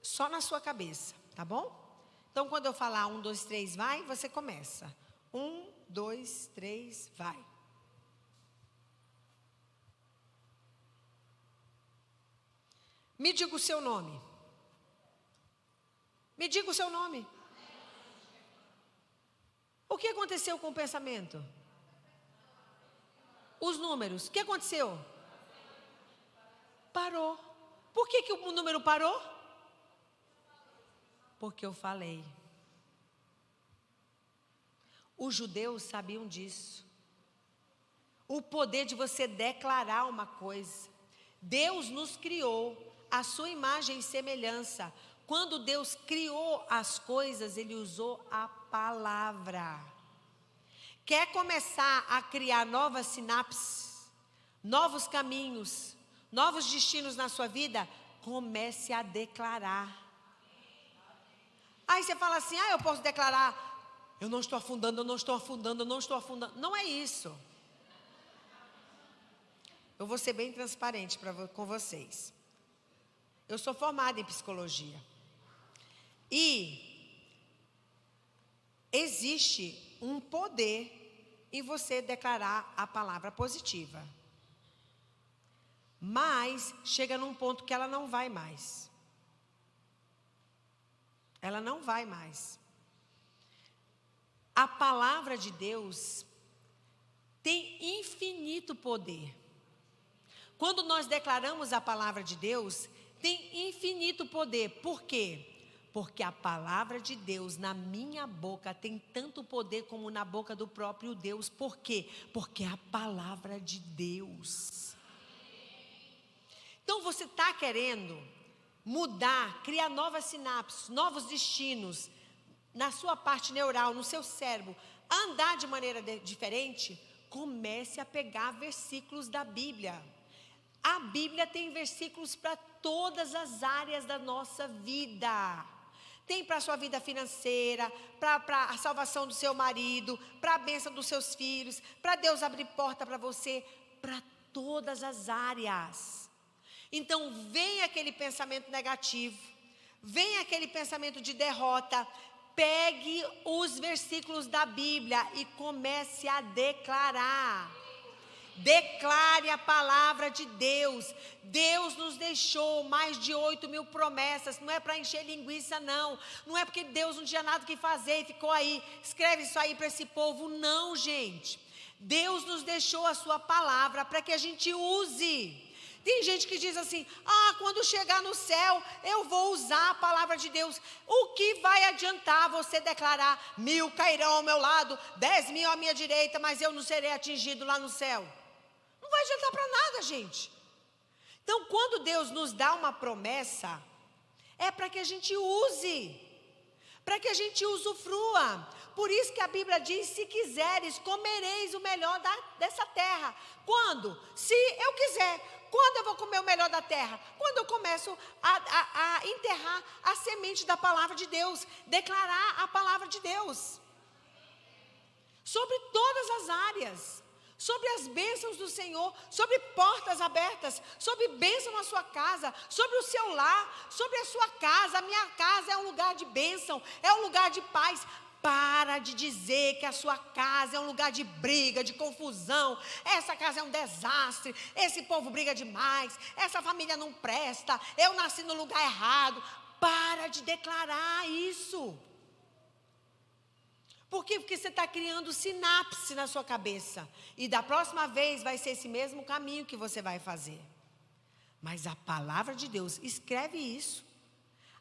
Só na sua cabeça, tá bom? Então, quando eu falar 1, 2, 3, vai, você começa. 1, 2, 3, vai. Me diga o seu nome. Me diga o seu nome. O que aconteceu com o pensamento? Os números. O que aconteceu? Parou. Por que o número parou? Porque eu falei. Os judeus sabiam disso. O poder de você declarar uma coisa. Deus nos criou à sua imagem e semelhança. Quando Deus criou as coisas, Ele usou a palavra. Quer começar a criar novas sinapses, novos caminhos, novos destinos na sua vida? Comece a declarar. Aí você fala assim, eu posso declarar, eu não estou afundando, eu não estou afundando, eu não estou afundando. Não é isso. Eu vou ser bem transparente com vocês. Eu sou formada em psicologia. E existe um poder em você declarar a palavra positiva. Mas chega num ponto que ela não vai mais. Ela não vai mais. A palavra de Deus tem infinito poder. Quando nós declaramos a palavra de Deus, tem infinito poder. Por quê? Porque a palavra de Deus na minha boca tem tanto poder como na boca do próprio Deus. Por quê? Porque é a palavra de Deus. Então você está querendo mudar, criar novas sinapses, novos destinos na sua parte neural, no seu cérebro, andar de maneira diferente, comece a pegar versículos da Bíblia. A Bíblia tem versículos para todas as áreas da nossa vida. Tem para a sua vida financeira, para a salvação do seu marido, para a bênção dos seus filhos, para Deus abrir porta para você, para todas as áreas. Então, vem aquele pensamento negativo, vem aquele pensamento de derrota, pegue os versículos da Bíblia e comece a declarar. Declare a palavra de Deus. Deus nos deixou mais de 8.000 promessas. Não é para encher linguiça, não. Não é porque Deus não tinha nada que fazer e ficou aí, escreve isso aí para esse povo. Não, gente. Deus nos deixou a sua palavra para que a gente use. Tem gente que diz assim, quando chegar no céu, eu vou usar a palavra de Deus. O que vai adiantar você declarar, 1.000 cairão ao meu lado, 10.000 à minha direita, mas eu não serei atingido lá no céu? Não vai adiantar para nada, gente. Então, quando Deus nos dá uma promessa, é para que a gente use, para que a gente usufrua. Por isso que a Bíblia diz, se quiseres, comereis o melhor dessa terra. Quando? Se eu quiser. Quando eu vou comer o melhor da terra? Quando eu começo a enterrar a semente da palavra de Deus, declarar a palavra de Deus. Sobre todas as áreas. sobre as bênçãos do Senhor, sobre portas abertas, sobre bênção na sua casa, sobre o seu lar, sobre a sua casa. A minha casa é um lugar de bênção, é um lugar de paz. Para de dizer que a sua casa é um lugar de briga, de confusão. Essa casa é um desastre, esse povo briga demais, essa família não presta, eu nasci no lugar errado. Para de declarar isso. Por quê? Porque você está criando sinapse na sua cabeça. E da próxima vez vai ser esse mesmo caminho que você vai fazer. Mas a palavra de Deus, escreve isso.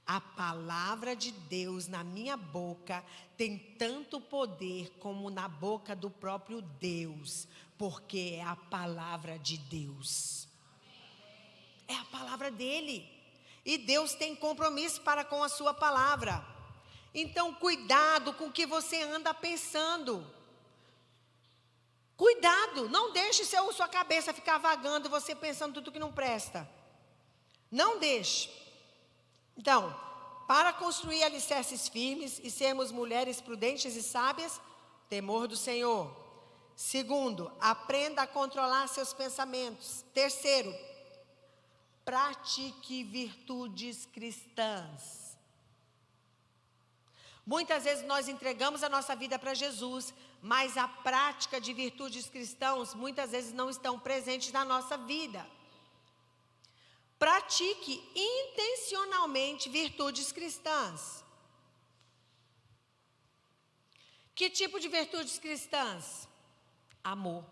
A palavra de Deus na minha boca tem tanto poder como na boca do próprio Deus. Porque é a palavra de Deus. É a palavra dele. E Deus tem compromisso para com a sua palavra. Então, cuidado com o que você anda pensando. Cuidado, não deixe sua cabeça ficar vagando, você pensando tudo que não presta. Não deixe. Então, para construir alicerces firmes e sermos mulheres prudentes e sábias, temor do Senhor. Segundo, aprenda a controlar seus pensamentos. Terceiro, pratique virtudes cristãs. Muitas vezes nós entregamos a nossa vida para Jesus, mas a prática de virtudes cristãs muitas vezes não estão presentes na nossa vida. Pratique intencionalmente virtudes cristãs. Que tipo de virtudes cristãs? Amor.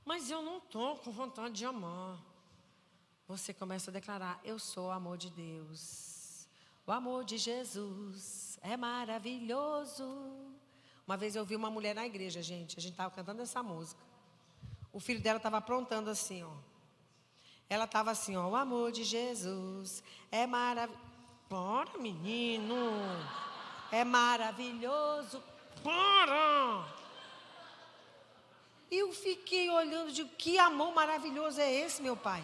Mas eu não estou com vontade de amar. Você começa a declarar: eu sou o amor de Deus. O amor de Jesus é maravilhoso. Uma vez eu vi uma mulher na igreja, gente. A gente estava cantando essa música. O filho dela estava aprontando assim, ó. Ela estava assim, ó. O amor de Jesus é maravilhoso. Para, menino. É maravilhoso. Para. E eu fiquei olhando, de que amor maravilhoso é esse, meu pai?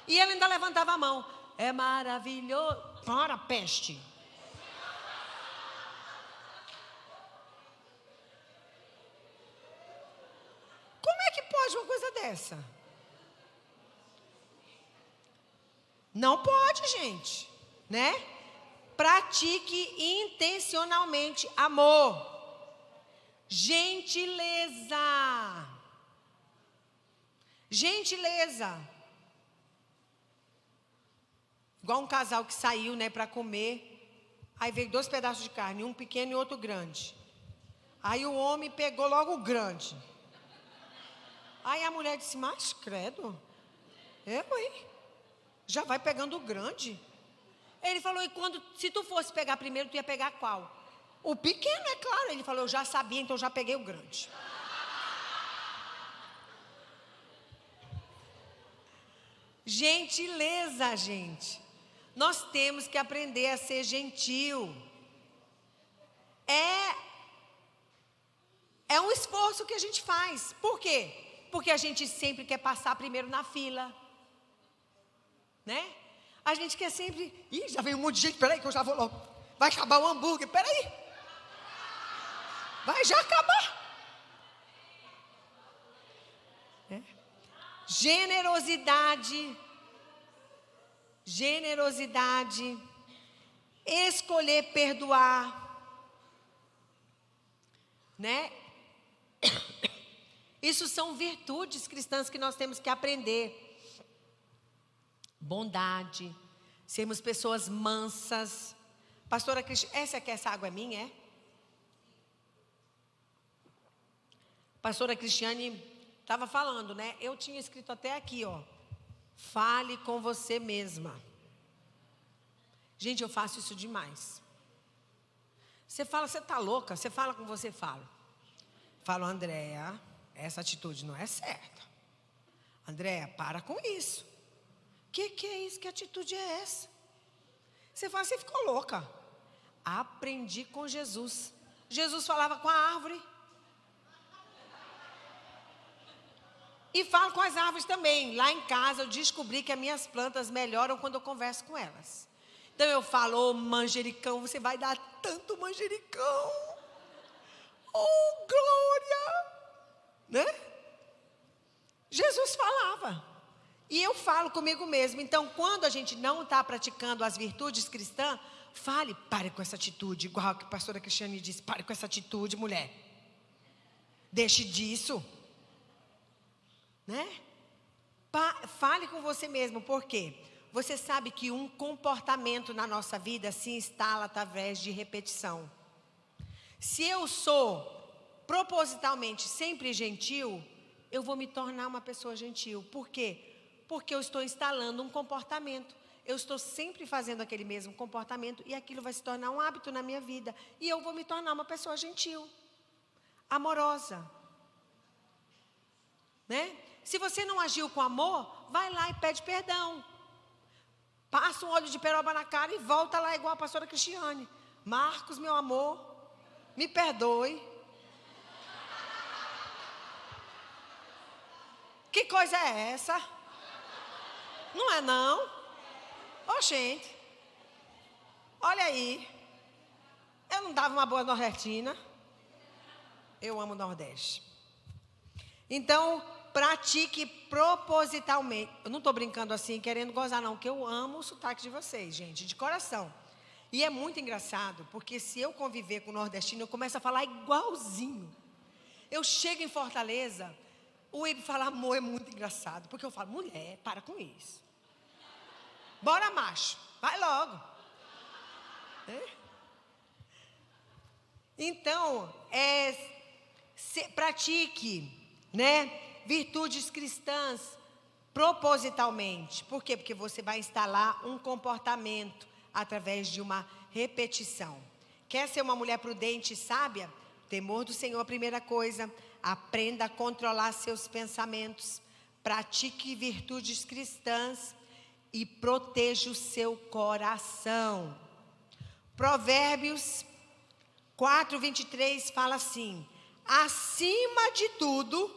E ela ainda levantava a mão. É maravilhoso. Para, peste. Como é que pode uma coisa dessa? Não pode, gente, né? Pratique intencionalmente amor, gentileza. Gentileza. Igual um casal que saiu, né, para comer. Aí veio 2 pedaços de carne, um pequeno e outro grande. Aí o homem pegou logo o grande. Aí a mulher disse: mas credo, hein? Já vai pegando o grande. Ele falou: e se tu fosse pegar primeiro, tu ia pegar qual? O pequeno, é claro. Ele falou: eu já sabia, então já peguei o grande. Gentileza, gente. Nós temos que aprender a ser gentil. É um esforço que a gente faz. Por quê? Porque a gente sempre quer passar primeiro na fila. Né? A gente quer sempre... Ih, já veio um monte de gente, peraí que eu já vou logo. Vai acabar o hambúrguer, peraí. Vai já acabar. Generosidade, escolher perdoar, né? Isso são virtudes cristãs que nós temos que aprender. Bondade, sermos pessoas mansas. Pastora Cristiane, essa água é minha, é? Pastora Cristiane estava falando, né? Eu tinha escrito até aqui, ó. Fale com você mesma. Gente, eu faço isso demais. Você fala, você está louca? Você fala com você, fala. Falo, Andréa, essa atitude não é certa. Andréa, para com isso. Que é isso? Que atitude é essa? Você fala, você ficou louca. Aprendi com Jesus. Jesus falava com a árvore. E falo com as árvores também. Lá em casa eu descobri que as minhas plantas melhoram quando eu converso com elas. Então eu falo: ô manjericão, você vai dar tanto manjericão. Oh, glória! né? Jesus falava. E eu falo comigo mesmo. Então, quando a gente não está praticando as virtudes cristãs, fale, pare com essa atitude. Igual que a pastora Cristiane disse, pare com essa atitude, mulher. Deixe disso. Né? Fale com você mesmo. Por quê? Você sabe que um comportamento na nossa vida se instala através de repetição. Se eu sou propositalmente sempre gentil, eu vou me tornar uma pessoa gentil. Por quê? Porque eu estou instalando um comportamento. Eu estou sempre fazendo aquele mesmo comportamento e aquilo vai se tornar um hábito na minha vida. E eu vou me tornar uma pessoa gentil, amorosa. Né? Se você não agiu com amor, vai lá e pede perdão. Passa um óleo de peroba na cara e volta lá igual a pastora Cristiane. Marcos, meu amor, me perdoe. Que coisa é essa? Não é não? Ô, gente, olha aí. Eu não dava uma boa nordestina. Eu amo o Nordeste. Então, pratique propositalmente. Eu não estou brincando assim, querendo gozar não, porque eu amo o sotaque de vocês, gente, de coração. E é muito engraçado, porque se eu conviver com o nordestino, eu começo a falar igualzinho. Eu chego em Fortaleza, o Ibe fala, amor, é muito engraçado, porque eu falo, mulher, para com isso. Bora, macho, vai logo. Então, pratique, né, virtudes cristãs propositalmente. Por quê? Porque você vai instalar um comportamento através de uma repetição. Quer ser uma mulher prudente e sábia? Temor do Senhor, a primeira coisa. Aprenda a controlar seus pensamentos. Pratique virtudes cristãs e proteja o seu coração. Provérbios 4:23 fala assim: acima de tudo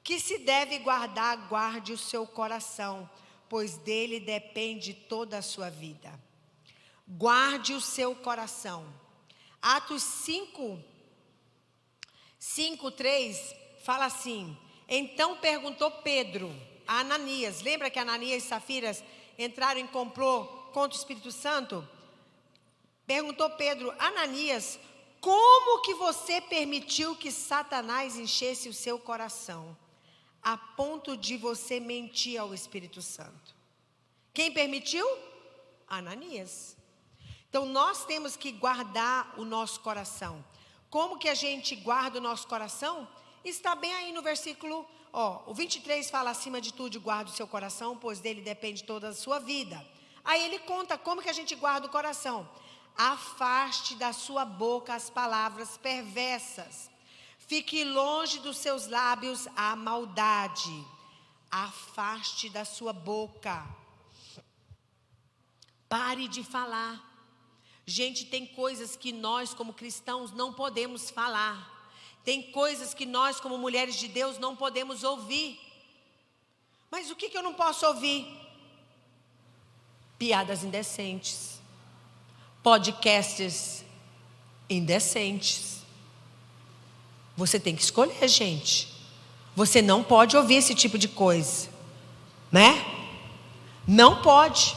que se deve guardar, guarde o seu coração, pois dele depende toda a sua vida. Guarde o seu coração. Atos 5:3 fala assim: então perguntou Pedro a Ananias, lembra que Ananias e Safiras entraram em complô contra o Espírito Santo? Perguntou Pedro, Ananias, como que você permitiu que Satanás enchesse o seu coração, a ponto de você mentir ao Espírito Santo? Quem permitiu? Ananias. Então, nós temos que guardar o nosso coração. Como que a gente guarda o nosso coração? Está bem aí no versículo, o 23 fala, acima de tudo, guarda o seu coração, pois dele depende toda a sua vida. Aí ele conta como que a gente guarda o coração. Afaste da sua boca as palavras perversas. Fique longe dos seus lábios a maldade. Afaste da sua boca. Pare de falar. Gente, tem coisas que nós como cristãos não podemos falar. Tem coisas que nós como mulheres de Deus não podemos ouvir. Mas o que eu não posso ouvir? Piadas indecentes. Podcasts indecentes. Você tem que escolher, gente. Você não pode ouvir esse tipo de coisa, né? Não pode.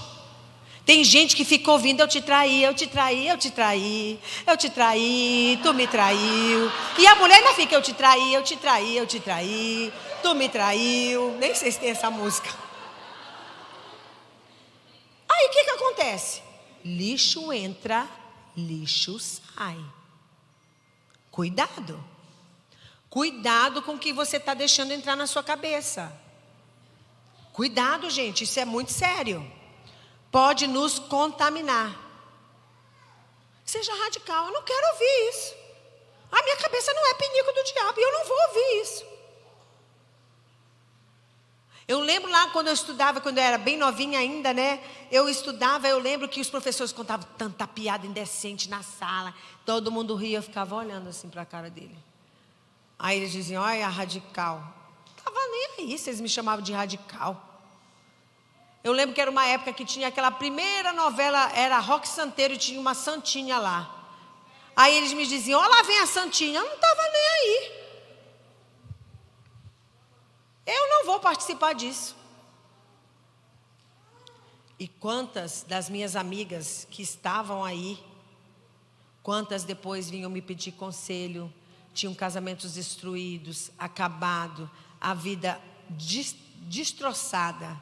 Tem gente que fica ouvindo, eu te traí, eu te traí, eu te traí, eu te traí, tu me traiu. E a mulher ainda fica, eu te traí, eu te traí, eu te traí, tu me traiu. Nem sei se tem essa música. Aí o que acontece? Lixo entra, lixo sai. Cuidado. Cuidado com o que você está deixando entrar na sua cabeça. Cuidado, gente, isso é muito sério. Pode nos contaminar. Seja radical, eu não quero ouvir isso. A minha cabeça não é pinico do diabo e eu não vou ouvir isso. Eu lembro lá quando eu estudava, quando eu era bem novinha ainda, né? Eu estudava, eu lembro que os professores contavam tanta piada indecente na sala. Todo mundo ria, eu ficava olhando assim para a cara dele. Aí eles diziam, olha, radical. Não estava nem aí, vocês me chamavam de radical. Eu lembro que era uma época que tinha aquela primeira novela, era Roque Santeiro, e tinha uma santinha lá. Aí eles me diziam, ó lá vem a santinha. Eu não estava nem aí. não vou participar disso. E quantas das minhas amigas que estavam aí, quantas depois vinham me pedir conselho, tinham casamentos destruídos, acabado, a vida destroçada.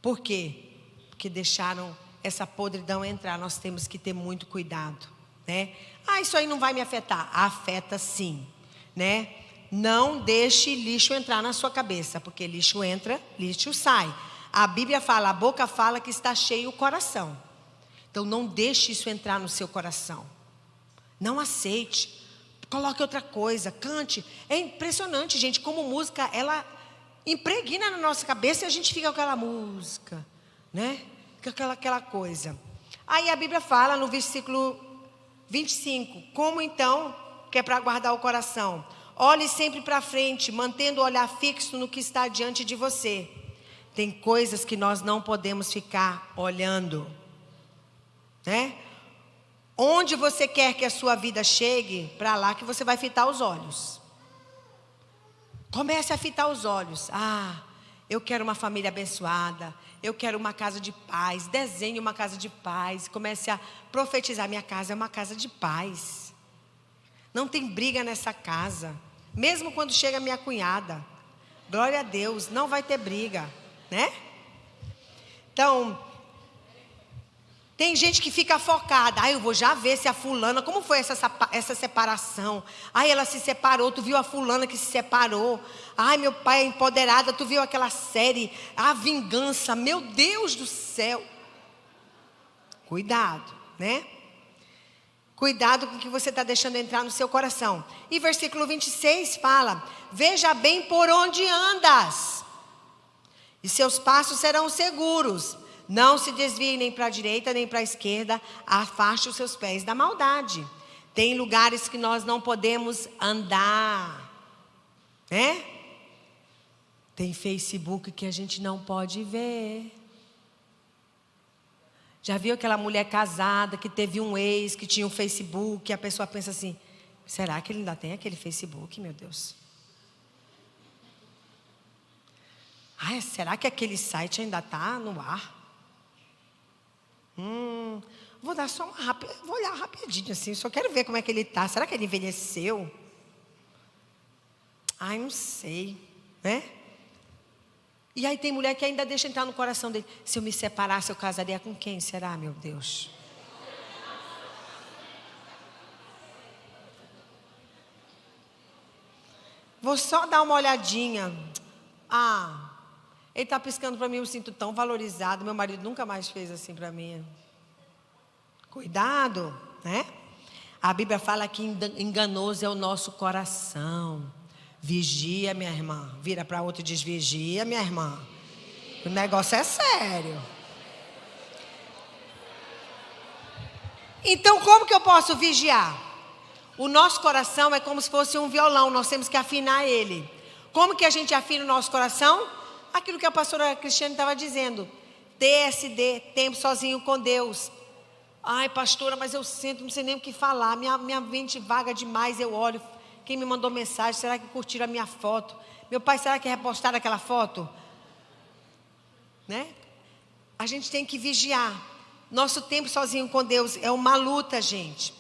Por quê? Porque deixaram essa podridão entrar. Nós temos que ter muito cuidado, né? Isso aí não vai me afetar. Afeta sim, né? Não deixe lixo entrar na sua cabeça, porque lixo entra, lixo sai. A Bíblia fala, a boca fala que está cheio o coração. Então não deixe isso entrar no seu coração. Não aceite. Coloque outra coisa, cante. É impressionante, gente, como música, ela impregna na nossa cabeça e a gente fica com aquela música, né? Fica aquela coisa. Aí a Bíblia fala no versículo 25, como então, que é para guardar o coração? Olhe sempre para frente, mantendo o olhar fixo no que está diante de você. Tem coisas que nós não podemos ficar olhando, né? Onde você quer que a sua vida chegue, para lá que você vai fitar os olhos. Comece a fitar os olhos. Eu quero uma família abençoada. Eu quero uma casa de paz. Desenhe uma casa de paz. Comece a profetizar. Minha casa é uma casa de paz. Não tem briga nessa casa. Mesmo quando chega minha cunhada. Glória a Deus, não vai ter briga, né? Então, tem gente que fica focada. Eu vou já ver se a fulana, como foi essa separação? Ela se separou, tu viu a fulana que se separou? Meu pai é empoderada, tu viu aquela série, A Vingança, meu Deus do céu. Cuidado, né? Cuidado com o que você está deixando entrar no seu coração. E versículo 26 fala, veja bem por onde andas, e seus passos serão seguros. Não se desvie nem para a direita nem para a esquerda, afaste os seus pés da maldade. Tem lugares que nós não podemos andar, né? Tem Facebook que a gente não pode ver. Já viu aquela mulher casada que teve um ex que tinha um Facebook, e a pessoa pensa assim, será que ele ainda tem aquele Facebook, meu Deus? Será que aquele site ainda está no ar? Vou dar só vou olhar rapidinho assim, só quero ver como é que ele está. Será que ele envelheceu? Não sei, né? E aí tem mulher que ainda deixa entrar no coração dele. Se eu me separasse, eu casaria com quem? Será, meu Deus? Vou só dar uma olhadinha. Ele está piscando para mim, eu me sinto tão valorizado. Meu marido nunca mais fez assim para mim. Cuidado, né? A Bíblia fala que enganoso é o nosso coração. Vigia, minha irmã. Vira para outra e diz, vigia, minha irmã. O negócio é sério. Então, como que eu posso vigiar? O nosso coração é como se fosse um violão. Nós temos que afinar ele. Como que a gente afina o nosso coração? Aquilo que a pastora Cristiane estava dizendo. TSD, tempo sozinho com Deus. Pastora, mas eu sinto, não sei nem o que falar. Minha mente vaga demais, eu olho. Quem me mandou mensagem? Será que curtiram a minha foto? Meu pai, será que repostaram aquela foto? Né? A gente tem que vigiar. Nosso tempo sozinho com Deus é uma luta, gente.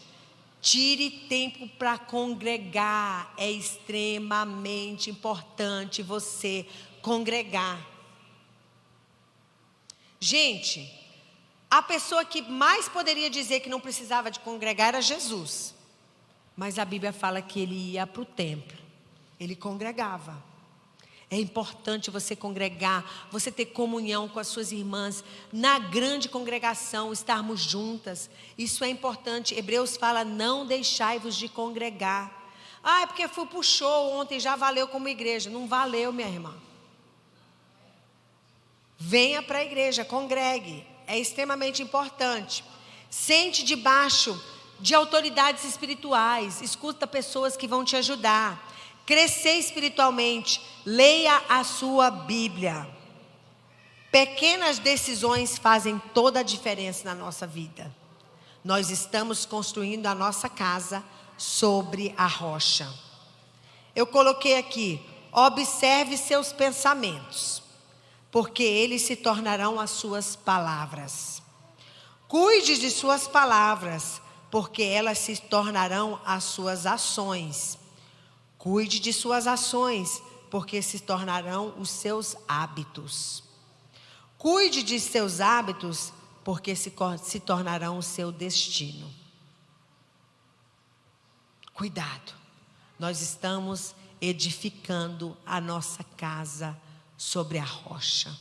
Tire tempo para congregar. É extremamente importante você congregar. Gente, a pessoa que mais poderia dizer que não precisava de congregar era Jesus. Mas a Bíblia fala que ele ia para o templo. Ele congregava. É importante você congregar, você ter comunhão com as suas irmãs. Na grande congregação, estarmos juntas. Isso é importante. Hebreus fala, não deixai-vos de congregar. É porque fui para o show ontem, já valeu como igreja. Não valeu, minha irmã. Venha para a igreja, congregue. É extremamente importante. Sente debaixo de autoridades espirituais. Escuta pessoas que vão te ajudar. Crescer espiritualmente. Leia a sua Bíblia. Pequenas decisões fazem toda a diferença na nossa vida. Nós estamos construindo a nossa casa sobre a rocha. Eu coloquei aqui. observe seus pensamentos, porque eles se tornarão as suas palavras. Cuide de suas palavras, porque elas se tornarão as suas ações. Cuide de suas ações, porque se tornarão os seus hábitos. Cuide de seus hábitos, porque se tornarão o seu destino. Cuidado, nós estamos edificando a nossa casa sobre a rocha.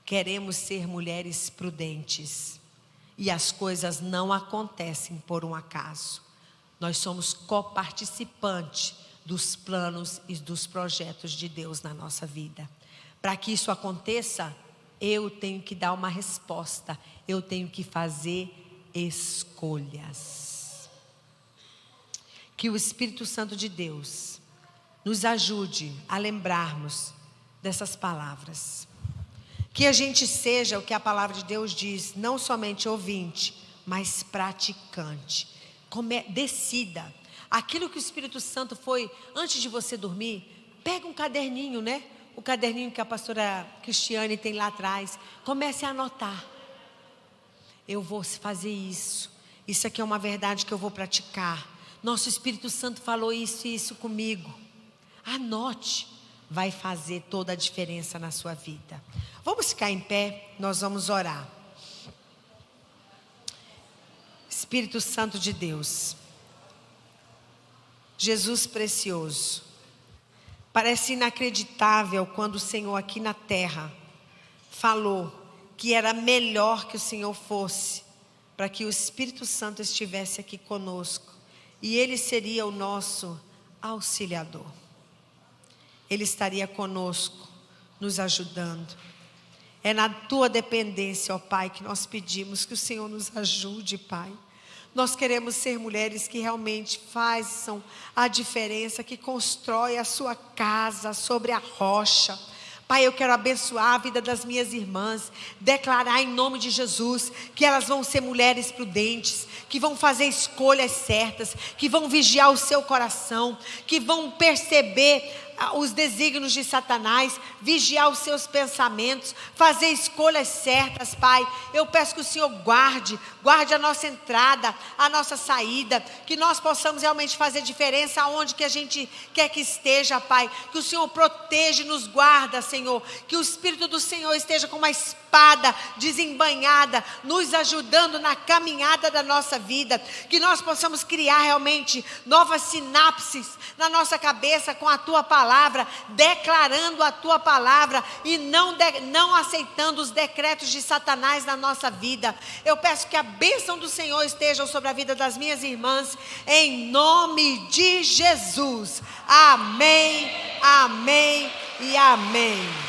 Queremos ser mulheres prudentes, e as coisas não acontecem por um acaso. Nós somos coparticipantes dos planos e dos projetos de Deus na nossa vida. Para que isso aconteça, eu tenho que dar uma resposta, eu tenho que fazer escolhas. Que o Espírito Santo de Deus nos ajude a lembrarmos dessas palavras. Que a gente seja o que a palavra de Deus diz, não somente ouvinte, mas praticante. Decida. Aquilo que o Espírito Santo foi, antes de você dormir, pega um caderninho, né? O caderninho que a pastora Cristiane tem lá atrás. Comece a anotar. Eu vou fazer isso. Isso aqui é uma verdade que eu vou praticar. Nosso Espírito Santo falou isso e isso comigo. Anote. Vai fazer toda a diferença na sua vida. Vamos ficar em pé, nós vamos orar. Espírito Santo de Deus, Jesus precioso, parece inacreditável quando o Senhor aqui na terra falou que era melhor que o Senhor fosse, para que o Espírito Santo estivesse aqui conosco, e Ele seria o nosso auxiliador. Ele estaria conosco, nos ajudando. É na tua dependência, ó Pai, que nós pedimos que o Senhor nos ajude, Pai. Nós queremos ser mulheres que realmente façam a diferença, que constroem a sua casa sobre a rocha. Pai, eu quero abençoar a vida das minhas irmãs, declarar em nome de Jesus que elas vão ser mulheres prudentes, que vão fazer escolhas certas, que vão vigiar o seu coração, que vão perceber os desígnios de Satanás, vigiar os seus pensamentos, fazer escolhas certas, Pai. Eu peço que o Senhor guarde a nossa entrada, a nossa saída, que nós possamos realmente fazer diferença aonde que a gente quer que esteja, Pai. Que o Senhor proteja e nos guarda, Senhor. Que o Espírito do Senhor esteja com uma espada desembainhada, nos ajudando na caminhada da nossa vida. Que nós possamos criar realmente novas sinapses na nossa cabeça com a Tua palavra, declarando a Tua palavra e não aceitando os decretos de Satanás na nossa vida. Eu peço que a bênção do Senhor esteja sobre a vida das minhas irmãs, em nome de Jesus. Amém, amém e amém.